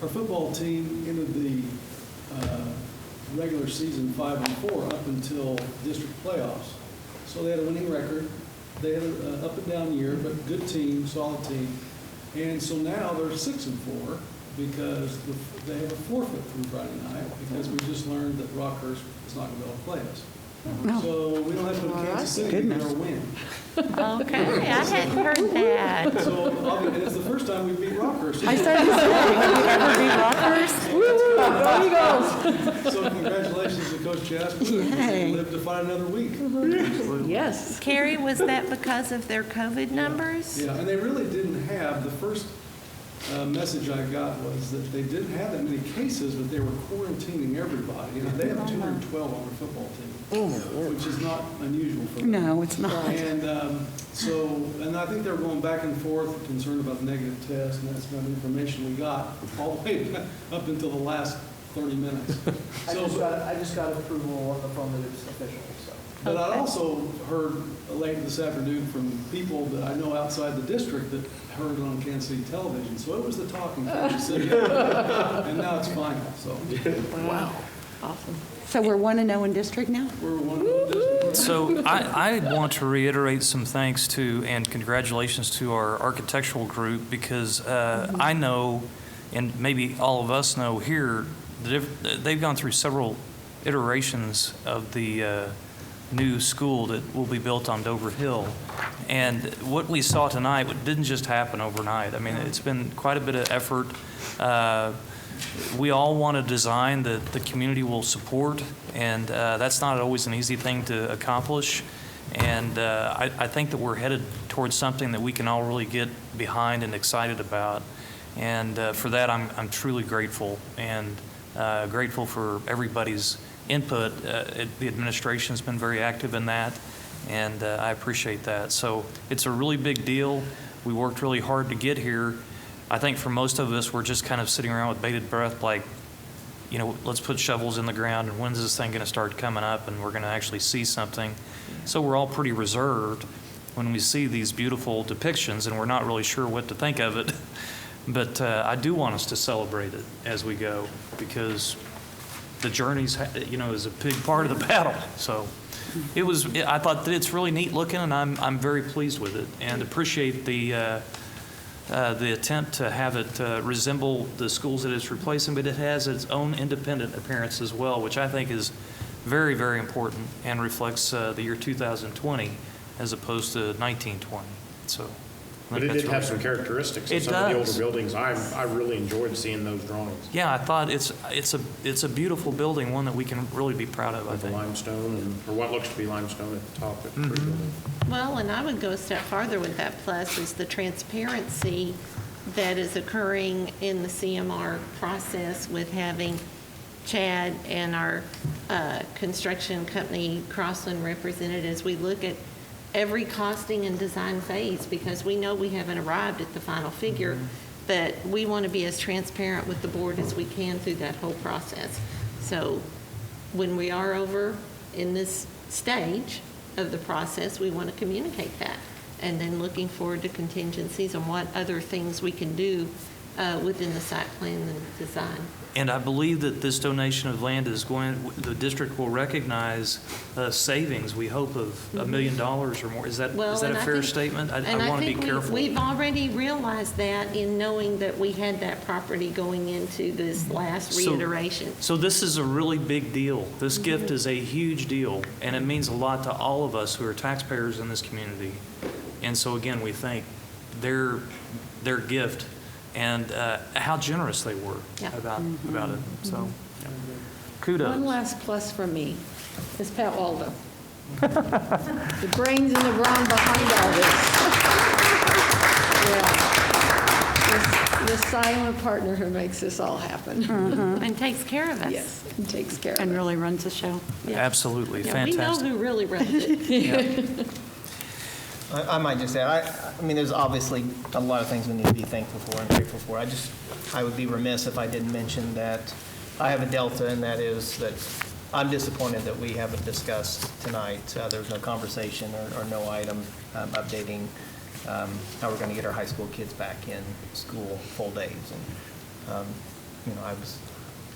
Our football team ended the regular season 5-4 up until district playoffs. So they had a winning record. They had an up and down year, but good team, solid team. And so now they're 6-4 because they have a forfeit from Friday night because we just learned that Rockhurst is not going to be able to play us. No. So we don't have to go to Kansas City to get our win. Okay, I hadn't heard that. So and it's the first time we beat Rockhurst. I started to say, have we ever beat Rockhurst? Woo! Go Eagles! So congratulations to Coach Jasper. Yay. Live to fight another week. Yes. Carrie, was that because of their COVID numbers? Yeah, and they really didn't have, the first message I got was that they didn't have that many cases, but they were quarantining everybody. They have 212 on their football team, which is not unusual for them. No, it's not. And and I think they were going back and forth, concerned about the negative test, and that's about the information we got all the way up until the last 30 minutes. I just got approval on the phone that it's official, so. But I also heard late this afternoon from people that I know outside the district that heard it on Kansas City television. So it was the talking Kansas City. And now it's final, so. Wow. Awesome. So we're 1-0 in district now? We're 1-0 district. So I want to reiterate some thanks to and congratulations to our architectural group because I know, and maybe all of us know here, they've gone through several iterations of the new school that will be built on Dover Hill. And what we saw tonight didn't just happen overnight. I mean, it's been quite a bit of effort. We all want a design that the community will support, and that's not always an easy thing to accomplish. And I think that we're headed towards something that we can all really get behind and excited about. And for that, I'm truly grateful, and grateful for everybody's input. The administration's been very active in that, and I appreciate that. So it's a really big deal. We worked really hard to get here. I think for most of us, we're just kind of sitting around with bated breath, like, let's put shovels in the ground, and when's this thing going to start coming up, and we're going to actually see something. So we're all pretty reserved when we see these beautiful depictions, and we're not really sure what to think of it. But I do want us to celebrate it as we go, because the journey's, is a big part of the battle. So I thought that it's really neat looking, and I'm very pleased with it, and appreciate the attempt to have it resemble the schools that it's replacing, but it has its own independent appearance as well, which I think is very, very important and reflects the year 2020 as opposed to 1920. So. But it did have some characteristics of some of the older buildings. I really enjoyed seeing those drawings. Yeah, I thought it's a beautiful building, one that we can really be proud of, I think. The limestone, or what looks to be limestone at the top. It's pretty building. Well, and I would go a step farther with that plus is the transparency that is occurring in the CMR process with having Chad and our construction company, Crossland, represented as we look at every costing and design phase, because we know we haven't arrived at the final figure, but we want to be as transparent with the board as we can through that whole process. So when we are over in this stage, of the process, we want to communicate that. And then looking forward to contingencies and what other things we can do within the site plan and design. And I believe that this donation of land is the district will recognize savings, we hope, of $1 million or more. Is that a fair statement? I want to be careful. We've already realized that in knowing that we had that property going into this last reiteration. So this is a really big deal. This gift is a huge deal, and it means a lot to all of us who are taxpayers in this community. And so again, we thank their gift and how generous they were about it. So, kudos. One last plus from me is Pat Waldo. The brains and the brawn behind all this. Yeah. The silent partner who makes this all happen. And takes care of us. Yes, and takes care of And us. really runs the show. Absolutely, Yeah, fantastic. we know who really runs it. I might just add, I mean, there's obviously a lot of things we need to be thankful for and grateful for. I would be remiss if I didn't mention that I have a delta, and that is that I'm disappointed that we haven't discussed tonight. There's no conversation or no item updating how we're going to get our high school kids back in school full days. And, I was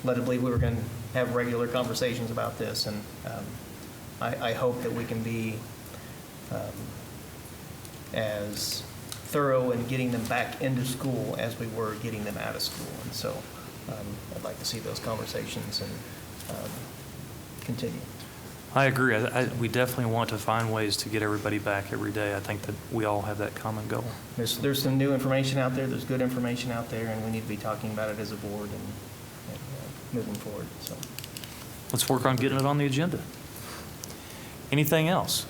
led to believe we were going to have regular conversations about this, and I hope that we can be as thorough in getting them back into school as we were getting them out of school. And so I'd like to see those conversations and continue. I agree. We definitely want to find ways to get everybody back every day. I think that we all have that common goal. There's some new information out there, there's good information out there, and we need to be talking about it as a board and moving forward. So Let's work on getting it on the agenda. Anything else?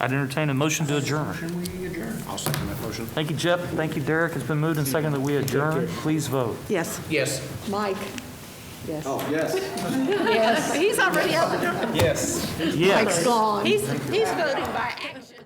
I'd entertain a motion to adjourn. Can we adjourn? I'll second that motion. Thank you, Jeff. Thank you, Derek. It's been moved and seconded that we adjourn. Please vote. Yes. Yes. Mike? Yes. Oh, yes. Yes. He's already out the door. yes. Yes. Mike's gone. He's voting by action.